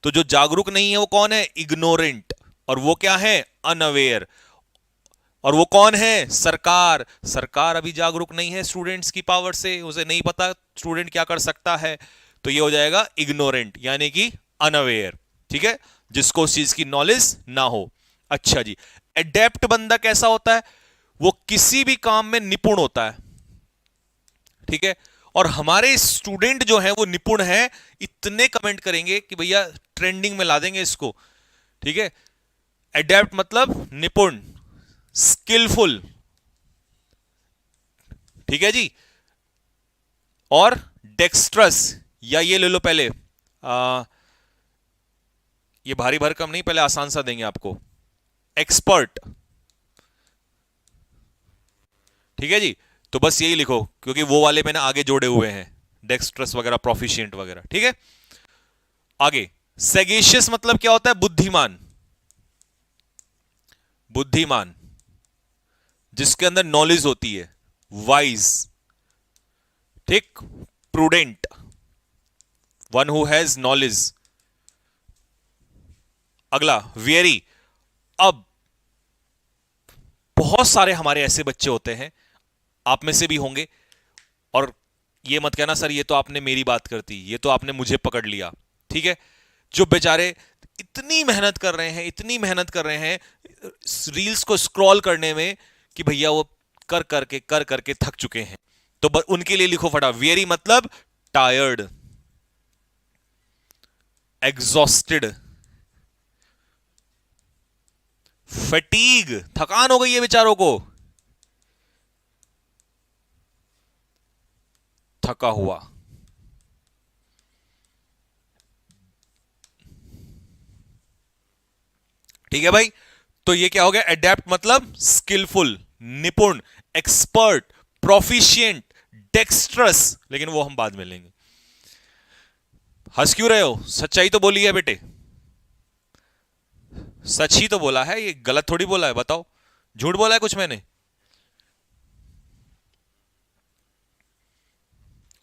तो जो जागरूक नहीं है वो कौन है, इग्नोरेंट, और वो क्या है, अनअवेयर। और वो कौन है, सरकार। सरकार अभी जागरूक नहीं है स्टूडेंट्स की पावर से, उसे नहीं पता स्टूडेंट क्या कर सकता है, तो ये हो जाएगा इग्नोरेंट यानी कि अनअवेयर। ठीक है, जिसको उस चीज की नॉलेज ना हो। अच्छा जी, एडेप्ट बंदा कैसा होता है, वो किसी भी काम में निपुण होता है। ठीक है, और हमारे स्टूडेंट जो हैं वो निपुण हैं, इतने कमेंट करेंगे कि भैया ट्रेंडिंग में ला देंगे इसको। ठीक है, एडेप्ट मतलब निपुण, स्किलफुल। ठीक है जी, और डेक्स्ट्रस, या ये ले लो पहले, ये भारी भरकम नहीं, पहले आसान सा देंगे आपको, एक्सपर्ट। ठीक है जी, तो बस यही लिखो क्योंकि वो वाले मैंने आगे जोड़े हुए हैं, डेक्स्ट्रस वगैरह, प्रोफिशिएंट वगैरह। ठीक है, आगे सेगेशियस मतलब क्या होता है, बुद्धिमान। बुद्धिमान जिसके अंदर नॉलेज होती है, वाइज। ठीक, prudent, one who has knowledge. अगला वेरी। अब बहुत सारे हमारे ऐसे बच्चे होते हैं, आप में से भी होंगे, और ये मत कहना सर ये तो आपने मेरी बात करती, ये तो आपने मुझे पकड़ लिया। ठीक है, जो बेचारे इतनी मेहनत कर रहे हैं, इतनी मेहनत कर रहे हैं रील्स को स्क्रॉल करने में कि भैया वो कर करके थक चुके हैं। तो उनके लिए लिखो फटा, वेरी मतलब टायर्ड, एग्जॉस्टेड, फटीग, थकान हो गई है बेचारों को, थका हुआ। ठीक है भाई, तो ये क्या हो गया, एडेप्ट मतलब स्किलफुल, निपुण, एक्सपर्ट, प्रोफिशिएंट, डेक्स्ट्रस, लेकिन वो हम बाद में लेंगे। हंस क्यों रहे हो, सच्चाई तो बोली है बेटे, सच ही तो बोला है, ये गलत थोड़ी बोला है, बताओ झूठ बोला है कुछ मैंने।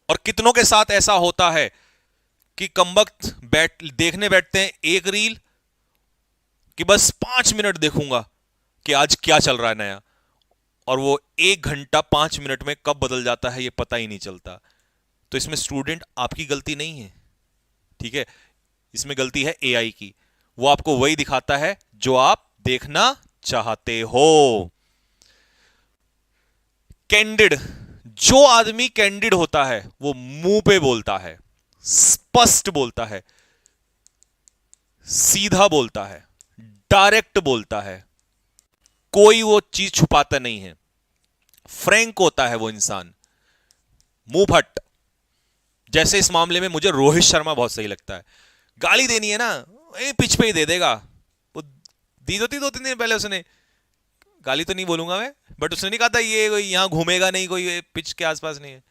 और कितनों के साथ ऐसा होता है कि कमबख्त देखने बैठते हैं एक रील कि बस 5 मिनट देखूंगा कि आज क्या चल रहा है नया, और वो 1 घंटा 5 मिनट में कब बदल जाता है ये पता ही नहीं चलता। तो इसमें स्टूडेंट आपकी गलती नहीं है, ठीक है, इसमें गलती है एआई की। वो आपको वही दिखाता है जो आप देखना चाहते हो। कैंडिड, जो आदमी कैंडिड होता है वो मुंह पे बोलता है, स्पष्ट बोलता है, सीधा बोलता है, डायरेक्ट बोलता है, कोई वो चीज छुपाता नहीं है, फ्रैंक होता है वो इंसान, मुंह फट। जैसे इस मामले में मुझे रोहित शर्मा बहुत सही लगता है। गाली देनी है ना, पिच पे ही दे देगा। वो दी तो थी 2-3 दिन पहले उसने, गाली तो नहीं बोलूंगा मैं, बट उसने नहीं कहा था ये कोई यहां घूमेगा नहीं, कोई पिच के आसपास नहीं है,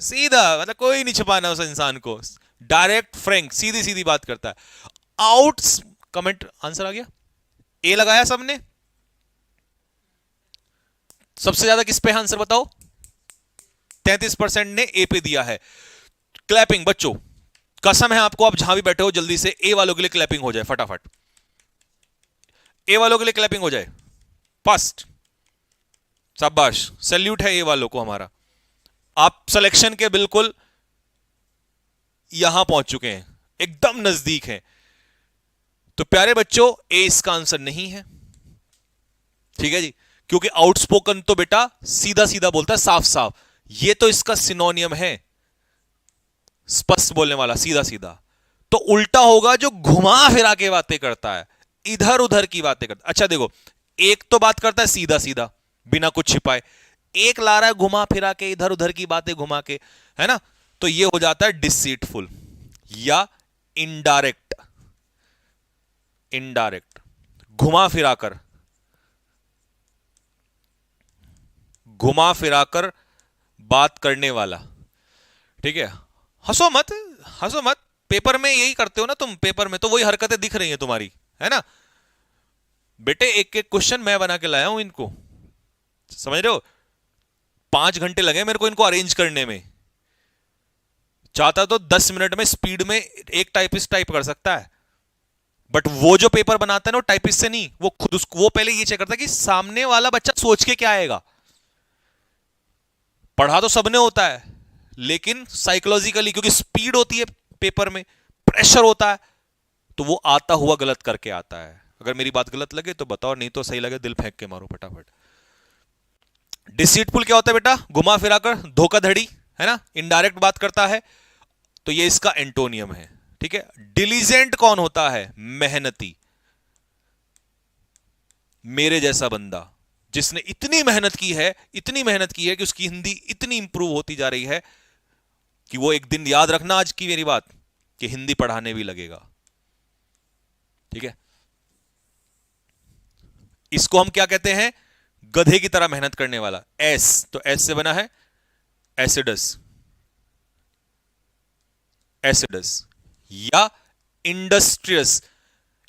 सीधा, मतलब कोई नहीं छुपाना उस इंसान को, डायरेक्ट फ्रैंक, सीधी सीधी बात करता है। आउट, कमेंट आंसर आ गया, ए लगाया सबने, सबसे ज्यादा किस पे आंसर बताओ, 33% ने ए पे दिया है। क्लैपिंग बच्चों, कसम है आपको, आप जहां भी बैठे हो जल्दी से ए वालों के लिए क्लैपिंग हो जाए फटाफट, ए वालों के लिए क्लैपिंग हो जाए फास्ट। शाबाश, सैल्यूट है ए वालों को हमारा, आप सिलेक्शन के बिल्कुल यहां पहुंच चुके हैं, एकदम नजदीक हैं। तो प्यारे बच्चों, ए इसका आंसर नहीं है, ठीक है जी, क्योंकि आउटस्पोकन तो बेटा सीधा सीधा बोलता है, साफ साफ, ये तो इसका सिनोनियम है, स्पष्ट बोलने वाला, सीधा सीधा। तो उल्टा होगा जो घुमा फिरा के बातें करता है, इधर उधर की बातें करता है। अच्छा देखो, एक तो बात करता है सीधा सीधा बिना कुछ छिपाए, एक ला रहा है घुमा फिरा के, इधर उधर की बातें घुमा के, है ना, तो ये हो जाता है डिसीटफुल या इनडायरेक्ट। इनडायरेक्ट, घुमा फिरा कर, घुमा फिराकर बात करने वाला। ठीक है, हंसो मत, हंसो मत, पेपर में यही करते हो ना तुम, पेपर में तो वही हरकतें दिख रही हैं तुम्हारी, है ना बेटे। एक एक क्वेश्चन मैं बना के लाया हूं इनको, समझ रहे हो। 5 घंटे लगे मेरे को इनको अरेंज करने में। चाहता तो 10 मिनट में स्पीड में एक टाइपिस्ट टाइप कर सकता है, बट वो जो पेपर बनाता है ना, वो टाइपिस्ट से नहीं, वो खुद उसको, वो पहले ये चेक करता है कि सामने वाला बच्चा सोच के क्या आएगा। पढ़ा तो सबने होता है, लेकिन साइकोलॉजिकली, क्योंकि स्पीड होती है पेपर में, प्रेशर होता है, तो वो आता हुआ गलत करके आता है। अगर मेरी बात गलत लगे तो बताओ, नहीं तो सही लगे दिल फेंक के मारो फटाफट। डिसीटफुल क्या होता है बेटा? घुमा फिराकर, धोखाधड़ी, है ना, इनडायरेक्ट बात करता है, तो ये इसका एंटोनियम है। ठीक है। डिलीजेंट कौन होता है? मेहनती, मेरे जैसा बंदा जिसने इतनी मेहनत की है, इतनी मेहनत की है कि उसकी हिंदी इतनी इंप्रूव होती जा रही है कि वो एक दिन, याद रखना आज की मेरी बात, कि हिंदी पढ़ाने भी लगेगा। ठीक है। इसको हम क्या कहते हैं? गधे की तरह मेहनत करने वाला। एस, तो एस से बना है एसिडस, एसिडस, या इंडस्ट्रियस,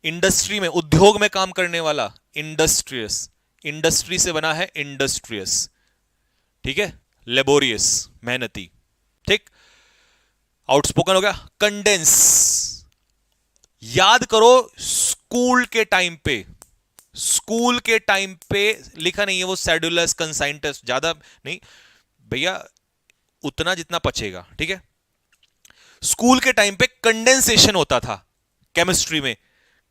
इंडस्ट्री में, उद्योग में काम करने वाला, इंडस्ट्रियस, इंडस्ट्री से बना है इंडस्ट्रियस। ठीक है। लेबोरियस, मेहनती। ठीक। आउटस्पोकन हो गया। कंडेंस, याद करो स्कूल के टाइम पे, स्कूल के टाइम पे लिखा नहीं है वो सेडुलस कंसाइंटस, ज्यादा नहीं भैया, उतना जितना पचेगा। ठीक है। स्कूल के टाइम पे कंडेंसेशन होता था केमिस्ट्री में।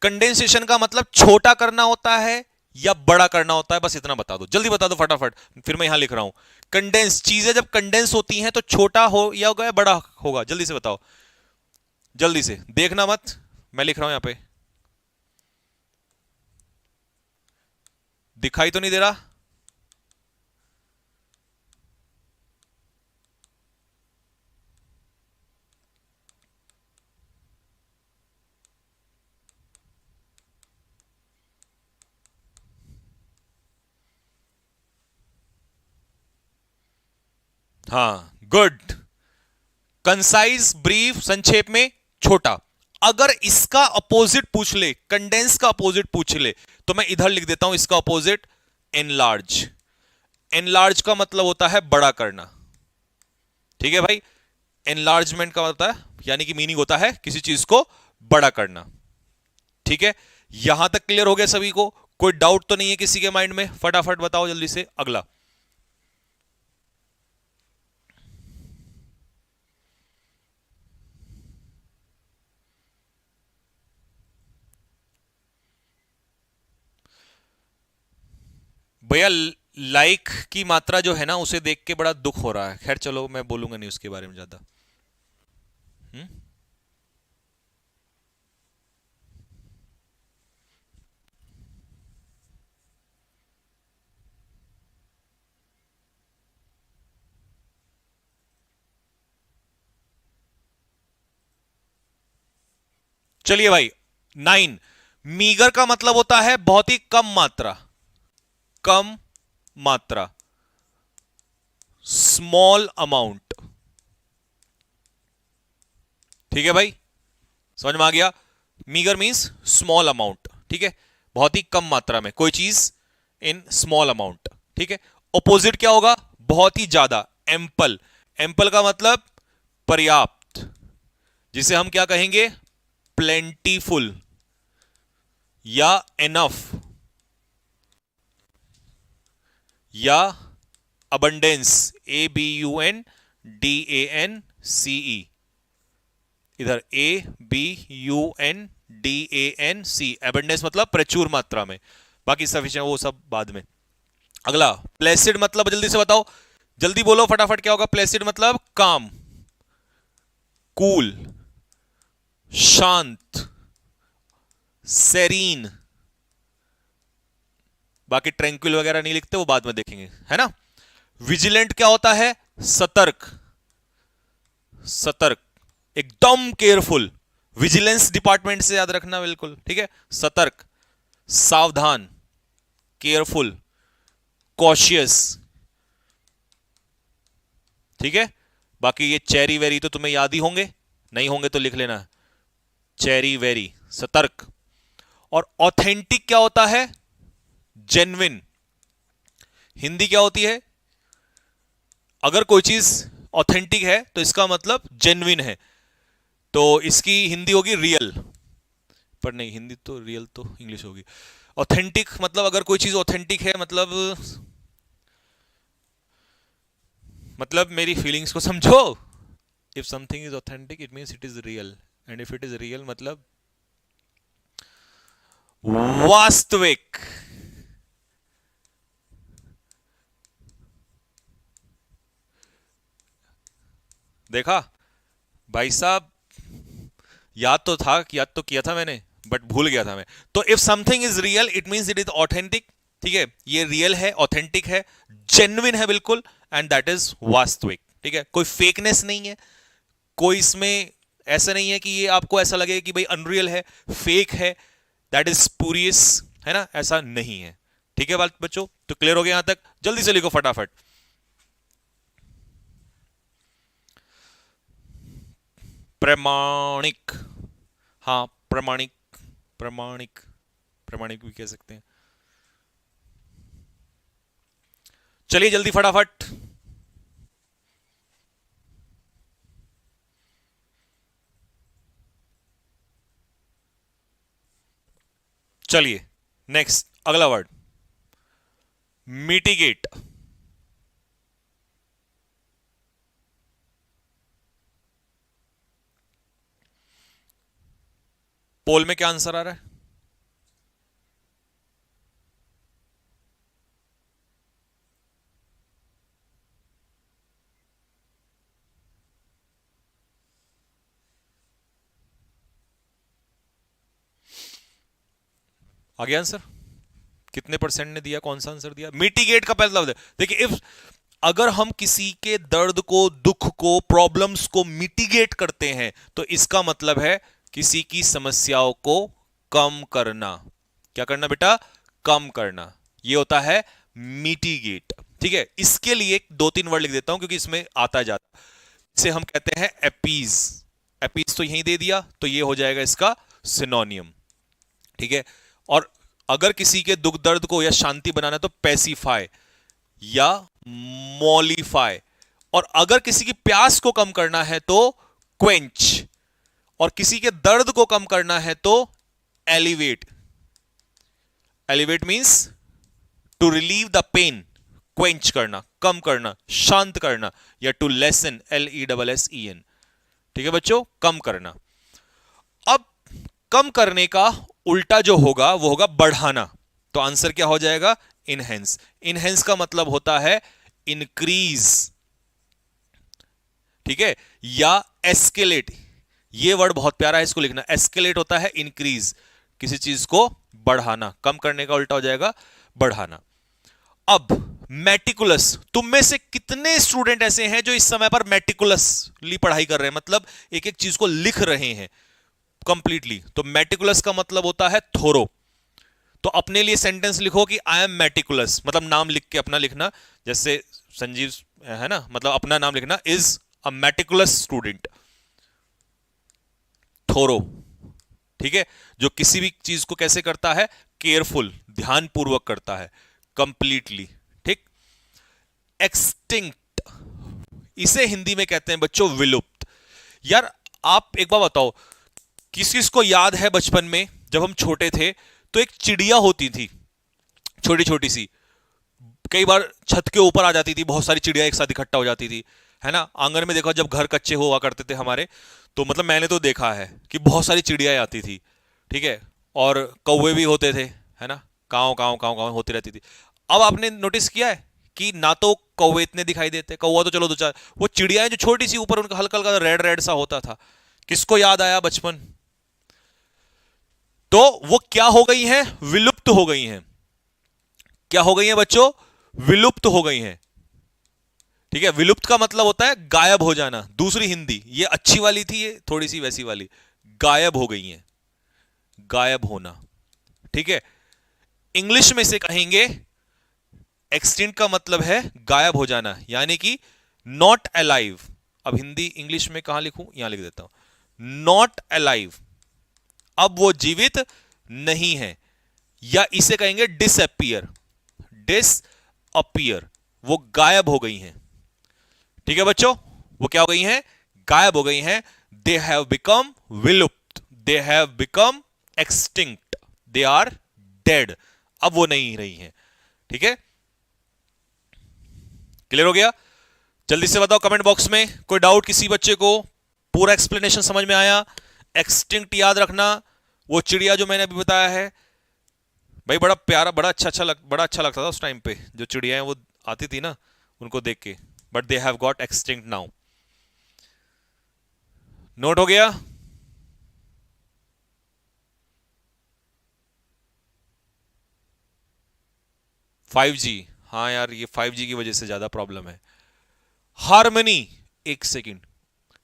कंडेंसेशन का मतलब छोटा करना होता है या बड़ा करना होता है, बस इतना बता दो, जल्दी बता दो फटाफट, फिर मैं यहां लिख रहा हूं। कंडेंस, चीजें जब कंडेंस होती हैं तो छोटा हो या होगा या बड़ा होगा, जल्दी से बताओ, जल्दी से, देखना मत, मैं लिख रहा हूं यहां पे। दिखाई तो नहीं दे रहा? हाँ, गुड। कंसाइज, ब्रीफ, संक्षेप में, छोटा। अगर इसका अपोजिट पूछ ले, कंडेंस का अपोजिट पूछ ले, तो मैं इधर लिख देता हूं इसका अपोजिट, एनलार्ज। एनलार्ज का मतलब होता है बड़ा करना। ठीक है भाई। एनलार्जमेंट का होता है, यानी कि मीनिंग होता है किसी चीज को बड़ा करना। ठीक है। यहां तक क्लियर हो गया सभी को? कोई डाउट तो नहीं है किसी के माइंड में? फटाफट बताओ जल्दी से। अगला, भैया लाइक की मात्रा जो है ना, उसे देख के बड़ा दुख हो रहा है। खैर चलो, मैं बोलूंगा नहीं उसके बारे में ज्यादा। हम्म? चलिए भाई, 9, मीगर का मतलब होता है बहुत ही कम मात्रा, कम मात्रा, स्मॉल अमाउंट। ठीक है भाई, समझ में आ गया? Meagre means small amount. ठीक है, बहुत ही कम मात्रा में कोई चीज, इन स्मॉल अमाउंट। ठीक है। ऑपोजिट क्या होगा? बहुत ही ज्यादा, एम्पल। एम्पल का मतलब पर्याप्त, जिसे हम क्या कहेंगे? प्लेंटीफुल या एनफ या अबंडेंस, ABUNDANCE, इधर ABUNDANC, एबंडेंस मतलब प्रचुर मात्रा में, बाकी सफिशिएंट वो सब बाद में। अगला, प्लेसिड मतलब जल्दी से बताओ, जल्दी बोलो फटाफट, क्या होगा? प्लेसिड मतलब काम, कूल, शांत, सेरीन। बाकी ट्रैंक्विल वगैरह नहीं लिखते, वो बाद में देखेंगे, है ना। विजिलेंट क्या होता है? सतर्क, सतर्क, एकदम केयरफुल। विजिलेंस डिपार्टमेंट से याद रखना बिल्कुल। ठीक है। सतर्क, सावधान, केयरफुल, कॉशियस, ठीक है, बाकी ये चेरी वेरी तो तुम्हें याद ही होंगे, नहीं होंगे तो लिख लेना, चेरी वेरी, सतर्क। और ऑथेंटिक क्या होता है? जेन्युइन। हिंदी क्या होती है? अगर कोई चीज ऑथेंटिक है तो इसका मतलब जेन्युइन है, तो इसकी हिंदी होगी रियल। पर नहीं, हिंदी तो रियल तो इंग्लिश होगी। ऑथेंटिक मतलब अगर कोई चीज ऑथेंटिक है, मतलब मेरी फीलिंग्स को समझो। If something is authentic it means it is real, and if it is real मतलब वास्तविक। देखा भाई साहब, याद तो था, याद तो किया था मैंने, बट भूल गया था मैं। तो if something is real it means it is authentic. ठीक है, ये रियल है, ऑथेंटिक है, जेन्युइन है बिल्कुल, एंड दैट इज वास्तविक। ठीक है, कोई फेकनेस नहीं है, कोई इसमें ऐसा नहीं है कि ये आपको ऐसा लगे कि भाई अनरियल है, फेक है, दैट इज स्पूरियस, है ना, ऐसा नहीं है। ठीक है बात बच्चों, तो क्लियर हो गया यहां तक? जल्दी से लिखो फटाफट। प्रमाणिक, हाँ प्रमाणिक, प्रमाणिक, प्रमाणिक भी कह सकते हैं। चलिए जल्दी फटाफट। चलिए नेक्स्ट, अगला वर्ड, मिटिगेट। पोल में क्या आंसर आ रहा है? आ गया आंसर? कितने परसेंट ने दिया, कौन सा आंसर दिया? मिटिगेट का पहला लफ्ज है, देखिए इफ, अगर हम किसी के दर्द को, दुख को, प्रॉब्लम्स को मिटिगेट करते हैं तो इसका मतलब है किसी की समस्याओं को कम करना। क्या करना बेटा? कम करना, ये होता है मिटिगेट। ठीक है, इसके लिए दो तीन वर्ड लिख देता हूं क्योंकि इसमें आता जाता। इसे हम कहते हैं अपीज। अपीज तो यहीं दे दिया, तो ये हो जाएगा इसका सिनोनियम। ठीक है, और अगर किसी के दुख दर्द को या शांति बनाना है तो पैसिफाई या मॉलिफाई, और अगर किसी की प्यास को कम करना है तो क्वेंच, और किसी के दर्द को कम करना है तो alleviate. Alleviate means to relieve the pain, quench करना, कम करना, शांत करना, या टू लेसन, LESSEN। ठीक है बच्चों, कम करना। अब कम करने का उल्टा जो होगा वो होगा बढ़ाना, तो आंसर क्या हो जाएगा? इनहेंस। इनहेंस का मतलब होता है इंक्रीज। ठीक है, या एस्केलेट, ये वर्ड बहुत प्यारा है, इसको लिखना। एस्केलेट होता है इंक्रीज, किसी चीज को बढ़ाना, कम करने का उल्टा हो जाएगा बढ़ाना। अब मेटिकुलस, तुम में से कितने स्टूडेंट ऐसे हैं जो इस समय पर मेटिकुलसली पढ़ाई कर रहे हैं, मतलब एक एक चीज को लिख रहे हैं कंप्लीटली? तो मेटिकुलस का मतलब होता है थोरो। तो अपने लिए सेंटेंस लिखो कि आई एम मेटिकुलस, मतलब नाम लिख के अपना लिखना, जैसे संजीव है ना, मतलब अपना नाम लिखना, इज अ मेटिकुलस स्टूडेंट, थोरो। ठीक है, जो किसी भी चीज को कैसे करता है? केयरफुल, ध्यानपूर्वक करता है, कंप्लीटली। ठीक। एक्सटिंक्ट, इसे हिंदी में कहते हैं बच्चों विलुप्त। यार आप एक बार बताओ, किस किस को याद है बचपन में जब हम छोटे थे तो एक चिड़िया होती थी, छोटी छोटी सी, कई बार छत के ऊपर आ जाती थी, बहुत सारी चिड़िया एक साथ इकट्ठा हो जाती थी, है ना? आंगन में देखो, जब घर कच्चे हुआ करते थे हमारे, तो मतलब मैंने तो देखा है कि बहुत सारी चिड़िया आती थी। ठीक है, और कौवे भी होते थे, है ना, काव काव काव काव होती रहती थी। अब आपने नोटिस किया है कि ना तो कौवे इतने दिखाई देते, कौवा तो चलो दो चार, वो चिड़ियाएं जो छोटी सी ऊपर उनका हल्का हल्का रेड रेड सा होता था, किसको याद आया बचपन? तो वो क्या हो गई हैं? विलुप्त हो गई हैं। क्या हो गई हैं बच्चों? विलुप्त हो गई हैं। ठीक है, विलुप्त का मतलब होता है गायब हो जाना। दूसरी हिंदी ये अच्छी वाली थी, ये थोड़ी सी वैसी वाली, गायब हो गई हैं, गायब होना। ठीक है, इंग्लिश में से कहेंगे एक्सटिंक्ट का मतलब है गायब हो जाना, यानी कि नॉट अलाइव, अब हिंदी इंग्लिश में कहां लिखूं, यहां लिख देता हूं, नॉट अलाइव, अब वो जीवित नहीं है, या इसे कहेंगे डिसअपियर, डिसअपियर, वो गायब हो गई हैं। ठीक है बच्चों, वो क्या हो गई हैं, गायब हो गई हैं। दे हैव बिकम विलुप्त, they have become extinct, they are dead, अब वो नहीं रही हैं। ठीक है, क्लियर हो गया? जल्दी से बताओ कमेंट बॉक्स में, कोई डाउट किसी बच्चे को? पूरा एक्सप्लेनेशन समझ में आया? एक्सटिंक्ट याद रखना, वो चिड़िया जो मैंने अभी बताया है भाई, बड़ा प्यारा, बड़ा अच्छा लगता था उस टाइम पे, जो चिड़ियाएं वो आती थी ना उनको देख के, but they have got extinct now. Note हो गया? फाइव जी, हाँ यार ये 5G की वजह से ज्यादा प्रॉब्लम है। हार्मनी, एक सेकंड,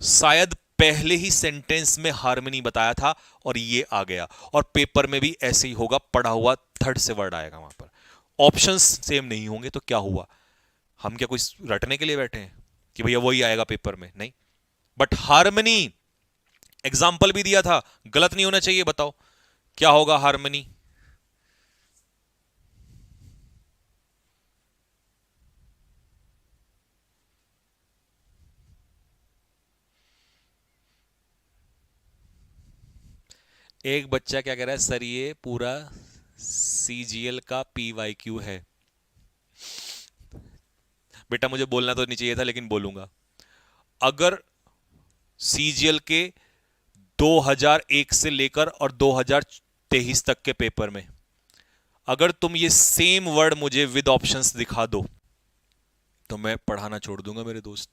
शायद पहले ही सेंटेंस में हार्मनी बताया था और ये आ गया, और पेपर में भी ऐसे ही होगा, पढ़ा हुआ थर्ड से वर्ड आएगा वहां पर, ऑप्शंस सेम नहीं होंगे, तो क्या हुआ? हम क्या कोई रटने के लिए बैठे हैं कि भैया वही आएगा पेपर में? नहीं, बट हार्मनी एग्जाम्पल भी दिया था, गलत नहीं होना चाहिए। बताओ क्या होगा हार्मनी? एक बच्चा क्या कह रहा है, सर ये पूरा CGL का PYQ है। बेटा मुझे बोलना तो नहीं चाहिए था, लेकिन बोलूंगा। अगर CGL के 2001 से लेकर और 2023 तक के पेपर में अगर तुम ये सेम वर्ड मुझे विद ऑप्शंस दिखा दो तो मैं पढ़ाना छोड़ दूंगा मेरे दोस्त।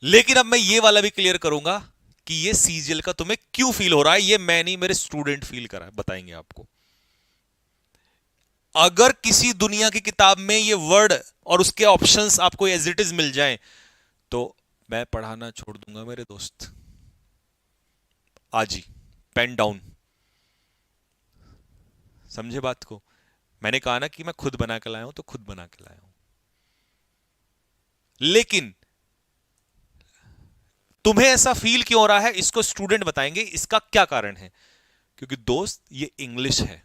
लेकिन अब मैं ये वाला भी क्लियर करूंगा कि ये CGL का तुम्हें क्यों फील हो रहा है, ये मैं नहीं, मेरे स्टूडेंट फील करा है, बताएंगे आपको। अगर किसी दुनिया की किताब में ये वर्ड और उसके ऑप्शंस आपको एज इट इज मिल जाएं तो मैं पढ़ाना छोड़ दूंगा मेरे दोस्त, आज ही, पेन डाउन। समझे बात को? मैंने कहा ना कि मैं खुद बना के लाया हूं, तो खुद बना के लाया हूं। लेकिन तुम्हें ऐसा फील क्यों हो रहा है, इसको स्टूडेंट बताएंगे इसका क्या कारण है। क्योंकि दोस्त ये इंग्लिश है,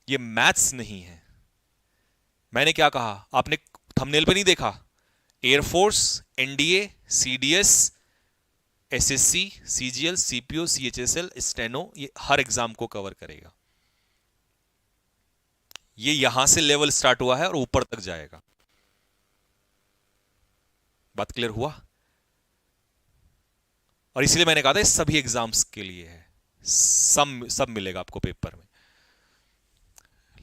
ये मैथ्स नहीं है। मैंने क्या कहा, आपने थंबनेल पे नहीं देखा? Air force, NDA, CDS, SSC, CGL, CPO, CHSL, steno, ये हर एग्जाम को कवर करेगा। ये यहां से लेवल स्टार्ट हुआ है और ऊपर तक जाएगा। बात क्लियर हुआ? और इसलिए मैंने कहा था सभी एग्जाम्स के लिए है, सब मिलेगा आपको पेपर में।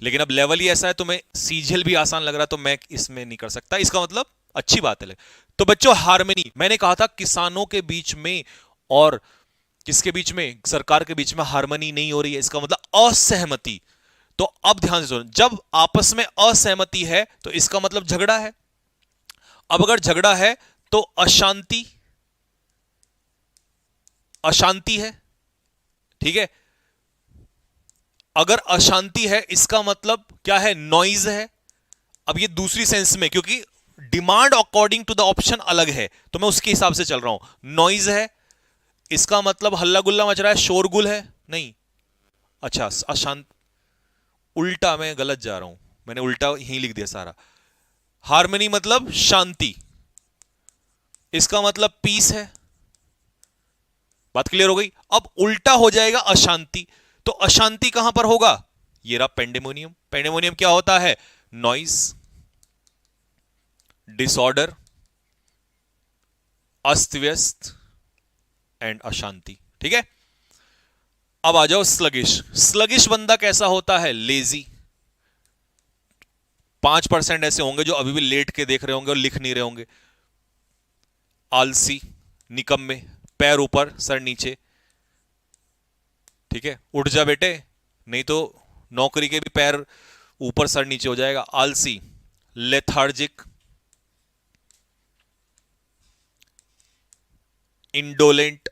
लेकिन अब लेवल ही ऐसा है, तुम्हें CGL भी आसान लग रहा है तो मैं इसमें नहीं कर सकता, इसका मतलब अच्छी बात है। तो बच्चों हार्मनी, मैंने कहा था किसानों के बीच में और किसके बीच में, सरकार के बीच में हार्मनी नहीं हो रही है, इसका मतलब असहमति। तो अब ध्यान से सुनो, जब आपस में असहमति है तो इसका मतलब झगड़ा है। अब अगर झगड़ा है तो अशांति, अशांति है। ठीक है, अगर अशांति है इसका मतलब क्या है, नॉइज है। अब ये दूसरी सेंस में, क्योंकि demand according to the option अलग है तो मैं उसके हिसाब से चल रहा हूं। नॉइज है इसका मतलब हल्ला गुल्ला मच रहा है, शोरगुल है, नहीं। अच्छा अशांत, उल्टा, मैं गलत जा रहा हूं, मैंने उल्टा ही लिख दिया सारा। हार्मनी मतलब शांति, इसका मतलब पीस है। बात क्लियर हो गई? अब उल्टा हो जाएगा अशांति, तो अशांति कहां पर होगा, ये रहा पेंडेमोनियम। पेंडेमोनियम क्या होता है, नॉइस, डिसऑर्डर, अस्त व्यस्त एंड अशांति। ठीक है, अब आ जाओ स्लगिश। स्लगिश बंदा कैसा होता है, लेजी। 5% ऐसे होंगे जो अभी भी लेट के देख रहे होंगे और लिख नहीं रहे होंगे। आलसी, निकम्मे, पैर ऊपर सर नीचे। ठीक है, उठ जा बेटे, नहीं तो नौकरी के भी पैर ऊपर सर नीचे हो जाएगा। आलसी, लेथार्जिक, इंडोलेंट,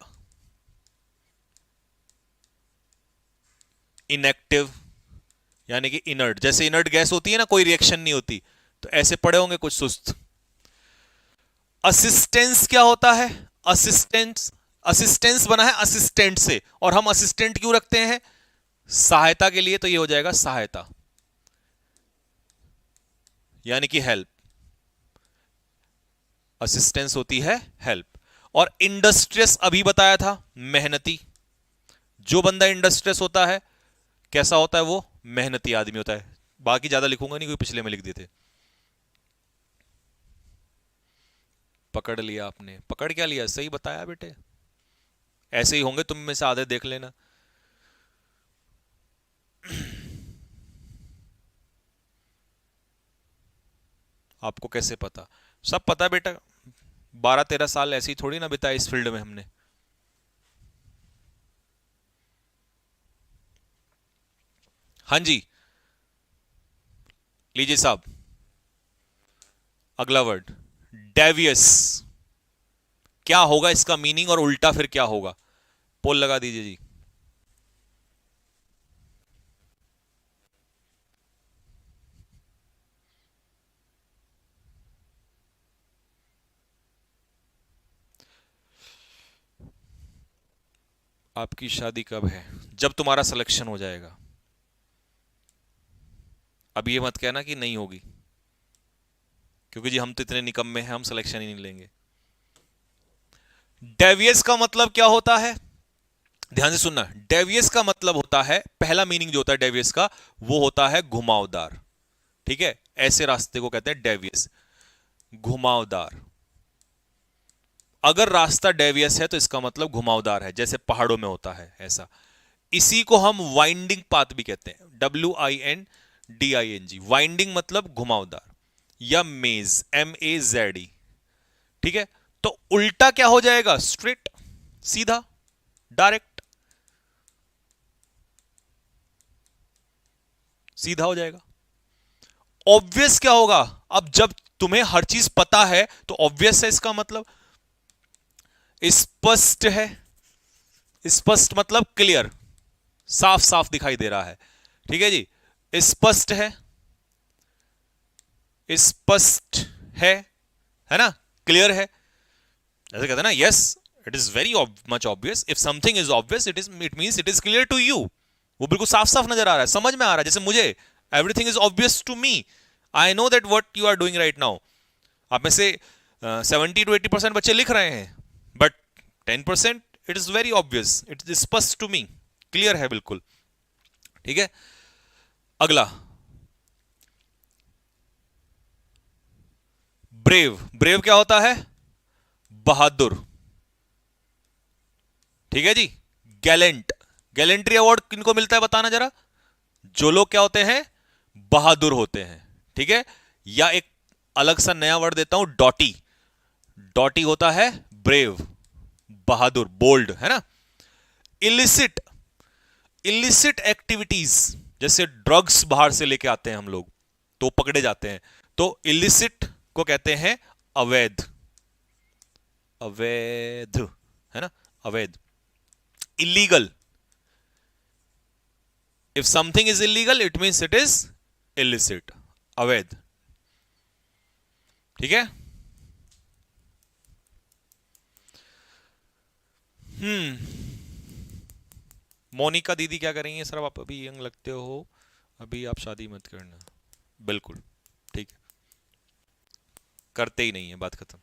इनएक्टिव, यानी कि इनर्ट। जैसे इनर्ट गैस होती है ना, कोई रिएक्शन नहीं होती, तो ऐसे पड़े होंगे कुछ सुस्त। असिस्टेंस क्या होता है? असिस्टेंस, असिस्टेंस बना है असिस्टेंट से, और हम असिस्टेंट क्यों रखते हैं? सहायता के लिए, तो ये हो जाएगा सहायता, यानी कि हेल्प। असिस्टेंस होती है हेल्प। और इंडस्ट्रियस अभी बताया था, मेहनती। जो बंदा इंडस्ट्रियस होता है कैसा होता है? वो मेहनती आदमी होता है। बाकी ज्यादा लिखूंगा नहीं, कोई पिछले में लिख दिए थे। पकड़ लिया आपने। पकड़ क्या लिया? सही बताया बेटे। ऐसे ही होंगे तुम में से आधे, देख लेना। आपको कैसे पता? सब पता बेटा, 12-13 साल ऐसे ही थोड़ी ना बिताए इस फील्ड में हमने। हाँ जी, लीजिए साहब, अगला वर्ड डेवियस। क्या होगा इसका मीनिंग, और उल्टा फिर क्या होगा? पोल लगा दीजिए जी। आपकी शादी कब है? जब तुम्हारा सिलेक्शन हो जाएगा। अब ये मत कहना कि नहीं होगी, क्योंकि जी हम तो इतने निकम्मे हैं, हम सिलेक्शन ही नहीं लेंगे। डेवियस का मतलब क्या होता है? ध्यान से सुनना। डेवियस का मतलब होता है, पहला मीनिंग जो होता है डेवियस का, वो होता है घुमावदार। ठीक है, ऐसे रास्ते को कहते हैं डेवियस, घुमावदार। अगर रास्ता डेवियस है तो इसका मतलब घुमावदार है, जैसे पहाड़ों में होता है ऐसा। इसी को हम वाइंडिंग पाथ भी कहते हैं, WINDING। वाइंडिंग मतलब घुमावदार, या मेज, MAZE। ठीक है, तो उल्टा क्या हो जाएगा? स्ट्रेट, सीधा, डायरेक्ट, सीधा हो जाएगा। ऑब्वियस क्या होगा? अब जब तुम्हें हर चीज पता है तो ऑब्वियस है, इसका मतलब स्पष्ट है। स्पष्ट मतलब क्लियर, साफ साफ दिखाई दे रहा है। ठीक है जी, स्पष्ट है ना, क्लियर है। जैसे कहते हैं ना, yes it is very much obvious, if something is obvious it means it is clear to you. वो बिल्कुल साफ साफ नजर आ रहा है, समझ में आ रहा है। जैसे मुझे everything is obvious to me, I know that what you are doing right now. आप में से 70 to 80% बच्चे लिख रहे हैं, but 10% it is very obvious, it is स्पष्ट टू मी, क्लियर है बिल्कुल। ठीक है, अगला ब्रेव। ब्रेव क्या होता है? बहादुर। ठीक है जी, गैलेंट। गैलेंट्री अवार्ड किनको मिलता है बताना जरा? जो लोग क्या होते हैं? बहादुर होते हैं। ठीक है, या एक अलग सा नया वर्ड देता हूं, डॉटी। डॉटी होता है ब्रेव, बहादुर, बोल्ड, है ना। इलिसिट, इलिसिट एक्टिविटीज, जैसे ड्रग्स बाहर से लेके आते हैं हम लोग तो पकड़े जाते हैं, तो इलिसिट को कहते हैं अवैध। अवैध, है ना, अवैध। Illegal, if something is illegal it means it is illicit, अवैध। ठीक है। मोनिका दीदी क्या करेंगे? सर आप अभी यंग लगते हो, अभी आप शादी मत करना। बिल्कुल ठीक है, करते ही नहीं है, बात खत्म।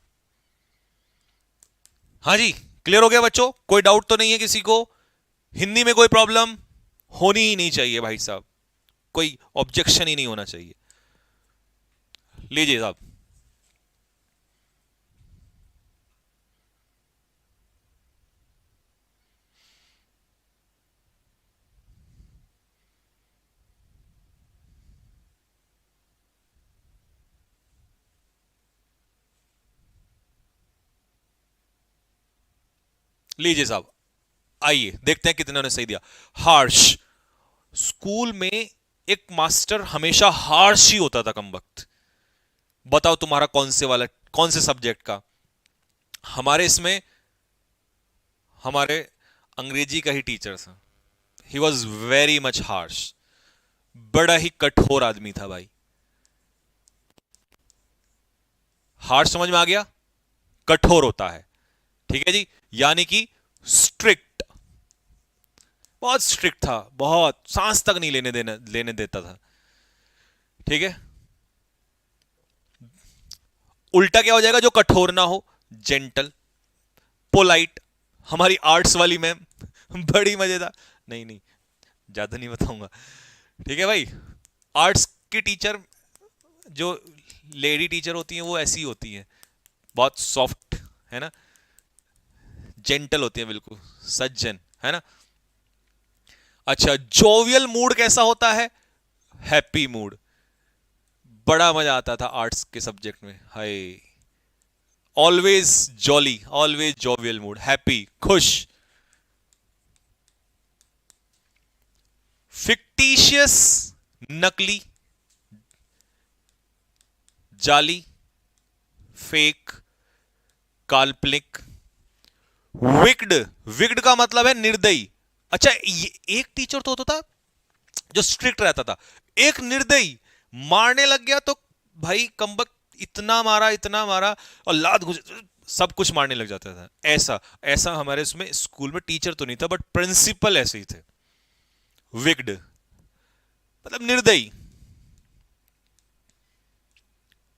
हाँ जी, क्लियर हो गया बच्चों? कोई डाउट तो नहीं है किसी को? हिंदी में कोई प्रॉब्लम होनी ही नहीं चाहिए भाई साहब, कोई ऑब्जेक्शन ही नहीं होना चाहिए। लीजिए साहब, लीजिए साहब, आइए देखते हैं कितने ने सही दिया। हार्श। स्कूल में एक मास्टर हमेशा हार्श ही होता था कम वक्त। बताओ तुम्हारा कौन से वाला, कौन से सब्जेक्ट का? हमारे इसमें, हमारे अंग्रेजी का ही टीचर था। He was very much harsh, बड़ा ही कठोर आदमी था भाई। हार्श समझ में आ गया? कठोर होता है। ठीक है जी, यानी कि स्ट्रिक्ट, बहुत स्ट्रिक्ट था, बहुत, सांस तक नहीं लेने देता था। ठीक है, उल्टा क्या हो जाएगा जो कठोर ना हो? Gentle, polite. हमारी आर्ट्स वाली मैम बड़ी मजेदार, नहीं नहीं ज्यादा नहीं बताऊंगा। ठीक है भाई, आर्ट्स की टीचर, जो लेडी टीचर होती हैं वो ऐसी होती हैं, बहुत सॉफ्ट, है ना, जेंटल होती हैं, बिल्कुल सज्जन, है ना। अच्छा, जोवियल मूड कैसा होता है? Happy mood. बड़ा मजा आता था आर्ट्स के सब्जेक्ट में, हाय। Always jolly, always jovial mood, happy, खुश। फिक्टिशियस, नकली, जाली, फेक, काल्पनिक। विक्ड, विक्ड का मतलब है निर्दयी। अच्छा, ये एक टीचर तो होता था जो स्ट्रिक्ट रहता था, एक निर्दयी, मारने लग गया तो भाई कमबक, इतना मारा और लात घुस, सब कुछ मारने लग जाता था। ऐसा ऐसा हमारे उसमें स्कूल में टीचर तो नहीं था, बट प्रिंसिपल ऐसे ही थे। विक्ड मतलब निर्दयी।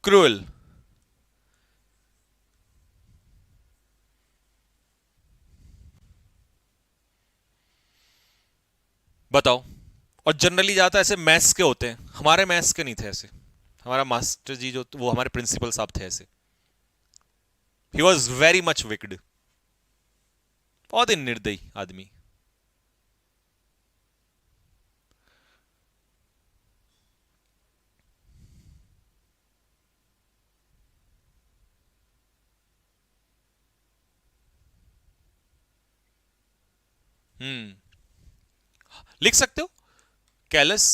क्रूअल, बताओ। और जनरली ज्यादा ऐसे मैथ्स के होते हैं, हमारे मैथ्स के नहीं थे ऐसे। हमारा मास्टर जी जो वो हमारे प्रिंसिपल साहब थे ऐसे। He was very much wicked, बहुत ही निर्दयी आदमी। हम्म, लिख सकते हो, कैलस,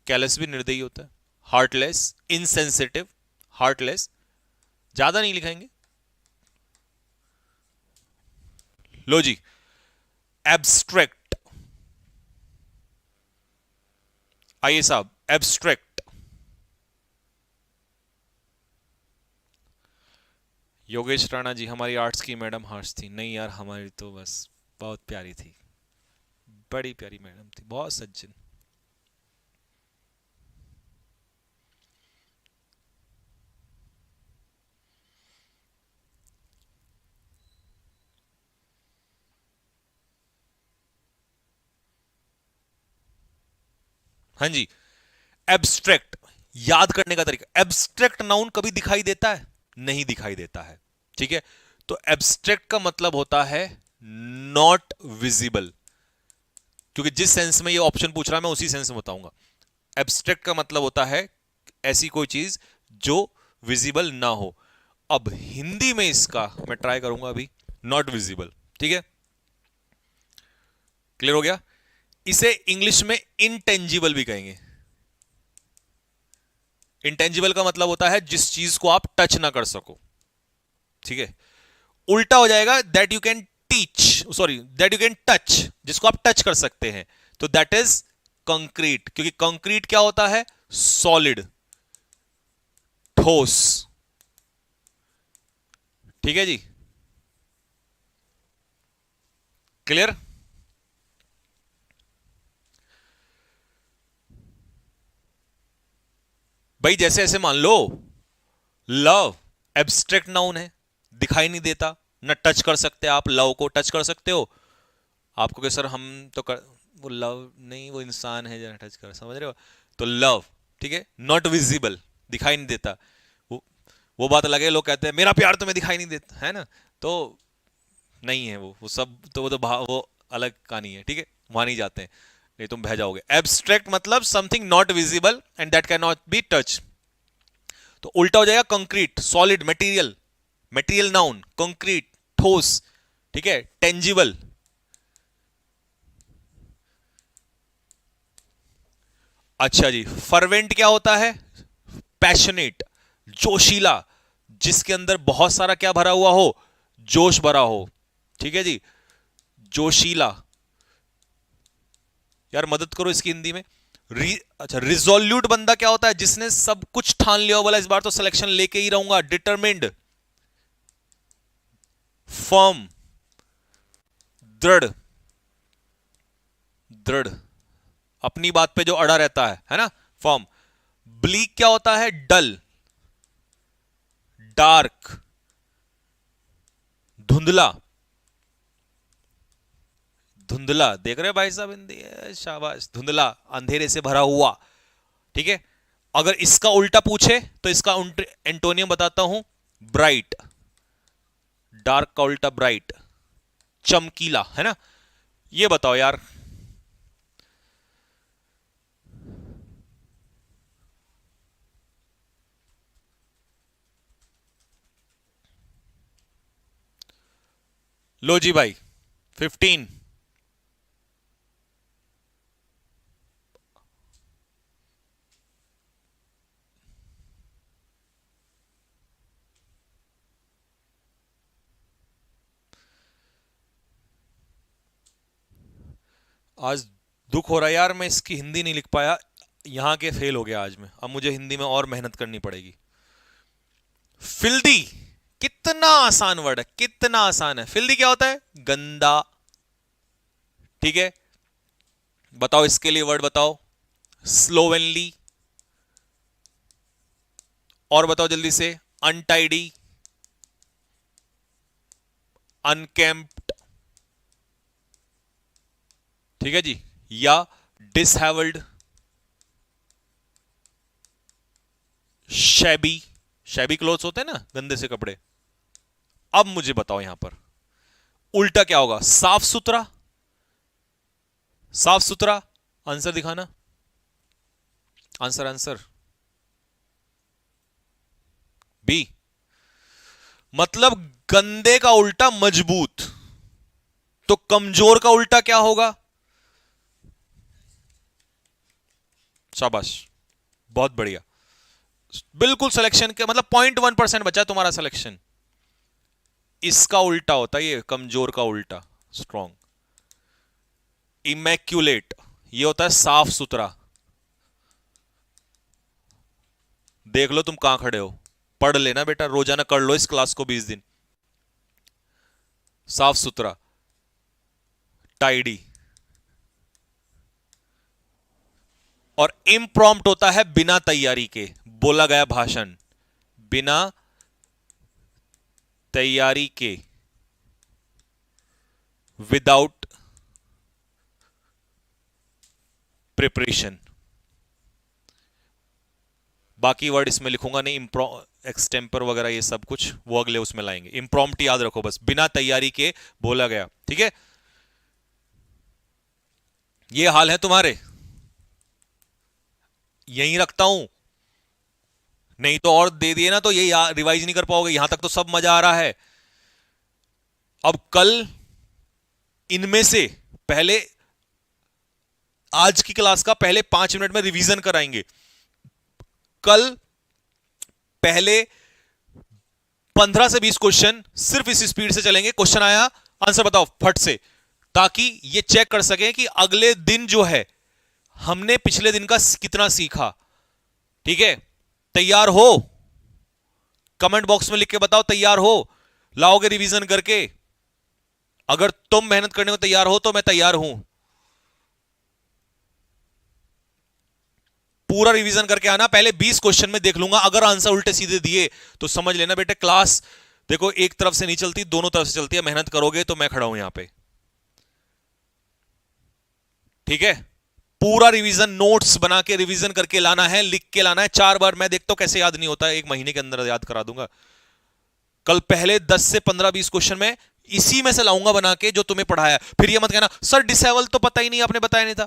कैलस भी निर्दयी होता है। हार्टलेस, इनसेंसिटिव, हार्टलेस, ज्यादा नहीं लिखाएंगे। लो जी, एब्स्ट्रैक्ट, आइए साहब, एब्स्ट्रैक्ट। योगेश राणा जी हमारी आर्ट्स की मैडम हार्श थी? नहीं यार, हमारी तो बस बहुत प्यारी थी, बड़ी प्यारी मैडम थी, बहुत सज्जन। हाँ जी, एब्स्ट्रैक्ट, याद करने का तरीका। एब्स्ट्रैक्ट नाउन कभी दिखाई देता है? नहीं दिखाई देता है। ठीक है, तो एब्स्ट्रैक्ट का मतलब होता है नॉट विजिबल, क्योंकि जिस सेंस में ये ऑप्शन पूछ रहा है मैं उसी सेंस में बताऊंगा। एब्स्ट्रैक्ट का मतलब होता है ऐसी कोई चीज जो विजिबल ना हो। अब हिंदी में इसका मैं ट्राई करूंगा अभी, नॉट विजिबल। ठीक है, क्लियर हो गया। इसे इंग्लिश में इंटेंजिबल भी कहेंगे। इंटेंजिबल का मतलब होता है जिस चीज को आप टच ना कर सको। ठीक है, उल्टा हो जाएगा that you can teach, sorry that you can touch, जिसको आप टच कर सकते हैं, तो दैट इज कंक्रीट। क्योंकि कंक्रीट क्या होता है? सॉलिड, ठोस। ठीक है जी, क्लियर। भाई जैसे ऐसे मान लो, लव एब्स्ट्रैक्ट नाउन है, दिखाई नहीं देता, ना टच कर सकते आप। लव को टच कर सकते हो? आपको क्या सर, हम तो कर, वो लव नहीं, वो इंसान है जरा टच कर, समझ रहे हो? तो लव, ठीक है, नॉट विजिबल, दिखाई नहीं देता। वो वो बात अलग है, लोग कहते हैं मेरा प्यार तुम्हें दिखाई नहीं देता, है ना, तो नहीं है वो सब तो वो अलग कहानी है। ठीक है, वहां नहीं जाते हैं, नहीं तुम बह जाओगे। एब्स्ट्रैक्ट मतलब something not visible and that can not be touch. तो उल्टा हो जाएगा concrete, solid, material, material noun, concrete, ठोस। ठीक है, टेंजिबल। अच्छा जी, फर्वेंट क्या होता है? पैशनेट, जोशीला, जिसके अंदर बहुत सारा क्या भरा हुआ हो? जोश भरा हो। ठीक है जी, जोशीला। यार मदद करो इसकी हिंदी में। अच्छा, रिजोल्यूट बंदा क्या होता है? जिसने सब कुछ ठान लिया हो, बोला इस बार तो सिलेक्शन लेके ही रहूंगा। डिटरमिन्ड, फर्म, दृढ़, दृढ़, अपनी बात पे जो अड़ा रहता है ना, फर्म। ब्लीक क्या होता है? डल, डार्क, धुंधला, धुंधला, देख रहे हो भाई साहब हिंदी है, शाबाश। धुंधला, अंधेरे से भरा हुआ। ठीक है, अगर इसका उल्टा पूछे तो इसका एंटोनियम बताता हूं, ब्राइट। डार्क का उल्टा ब्राइट, चमकीला, है ना। ये बताओ यार, लो जी भाई, 15। आज दुख हो रहा है यार, मैं इसकी हिंदी नहीं लिख पाया, यहां के फेल हो गया आज मैं। अब मुझे हिंदी में और मेहनत करनी पड़ेगी। फिल्दी, कितना आसान वर्ड है, कितना आसान है। फिल्दी क्या होता है? गंदा। ठीक है, बताओ इसके लिए वर्ड बताओ। स्लोवेनली, और बताओ जल्दी से। अनटाइडी, अनकेम्प्ड, ठीक है जी, या डिसहेवल्ड, शैबी। शैबी क्लोथ्स होते हैं ना, गंदे से कपड़े। अब मुझे बताओ यहां पर उल्टा क्या होगा? साफ सुथरा, साफ सुथरा। आंसर दिखाना, आंसर, आंसर। बी, मतलब गंदे का उल्टा मजबूत। तो कमजोर का उल्टा क्या होगा? शाबाश, बहुत बढ़िया, बिल्कुल सिलेक्शन के मतलब 0.1% बचा तुम्हारा सिलेक्शन। इसका उल्टा होता है ये, कमजोर का उल्टा स्ट्रॉन्ग। इमैक्युलेट, ये होता है साफ सुथरा। देख लो तुम कहां खड़े हो, पढ़ लेना बेटा, रोजाना कर लो इस क्लास को 20 दिन। साफ सुथरा, टाइडी। और इम्प्रॉम्प्ट होता है बिना तैयारी के बोला गया भाषण, बिना तैयारी के, विदाउट प्रिपरेशन। बाकी वर्ड इसमें लिखूंगा नहीं, एक्सटेम्पर वगैरह ये सब कुछ वो अगले उसमें लाएंगे। इम्प्रॉम्प्ट याद रखो बस, बिना तैयारी के बोला गया। ठीक है, ये हाल है तुम्हारे, यहीं रखता हूं, नहीं तो और दे दिए ना तो ये रिवाइज नहीं कर पाओगे। यहां तक तो सब मजा आ रहा है। अब कल इनमें से पहले, आज की क्लास का पहले 5 मिनट में रिवीजन कराएंगे। कल पहले 15 से 20 क्वेश्चन सिर्फ इस स्पीड से चलेंगे, क्वेश्चन आया आंसर बताओ फट से, ताकि ये चेक कर सकें कि अगले दिन जो है हमने पिछले दिन का कितना सीखा। ठीक है, तैयार हो? कमेंट बॉक्स में लिख के बताओ तैयार हो, लाओगे रिवीजन करके? अगर तुम मेहनत करने को तैयार हो तो मैं तैयार हूं। पूरा रिवीजन करके आना, पहले 20 क्वेश्चन में देख लूंगा, अगर आंसर उल्टे सीधे दिए तो समझ लेना बेटे क्लास देखो एक तरफ से नहीं चलती, दोनों तरफ से चलती है। मेहनत करोगे तो मैं खड़ा हूं यहां पे। ठीक है, पूरा रिवीजन नोट्स बना के रिवीजन करके लाना है, लिख के लाना है 4 बार। मैं देखता हूं कैसे याद नहीं होता है, 1 महीने के अंदर याद करा दूंगा। कल पहले 10 से 15-20 क्वेश्चन में इसी में से लाऊंगा बना के जो तुम्हें पढ़ाया। फिर ये मत कहना सर डिसेबल तो पता ही नहीं, आपने बताया नहीं था।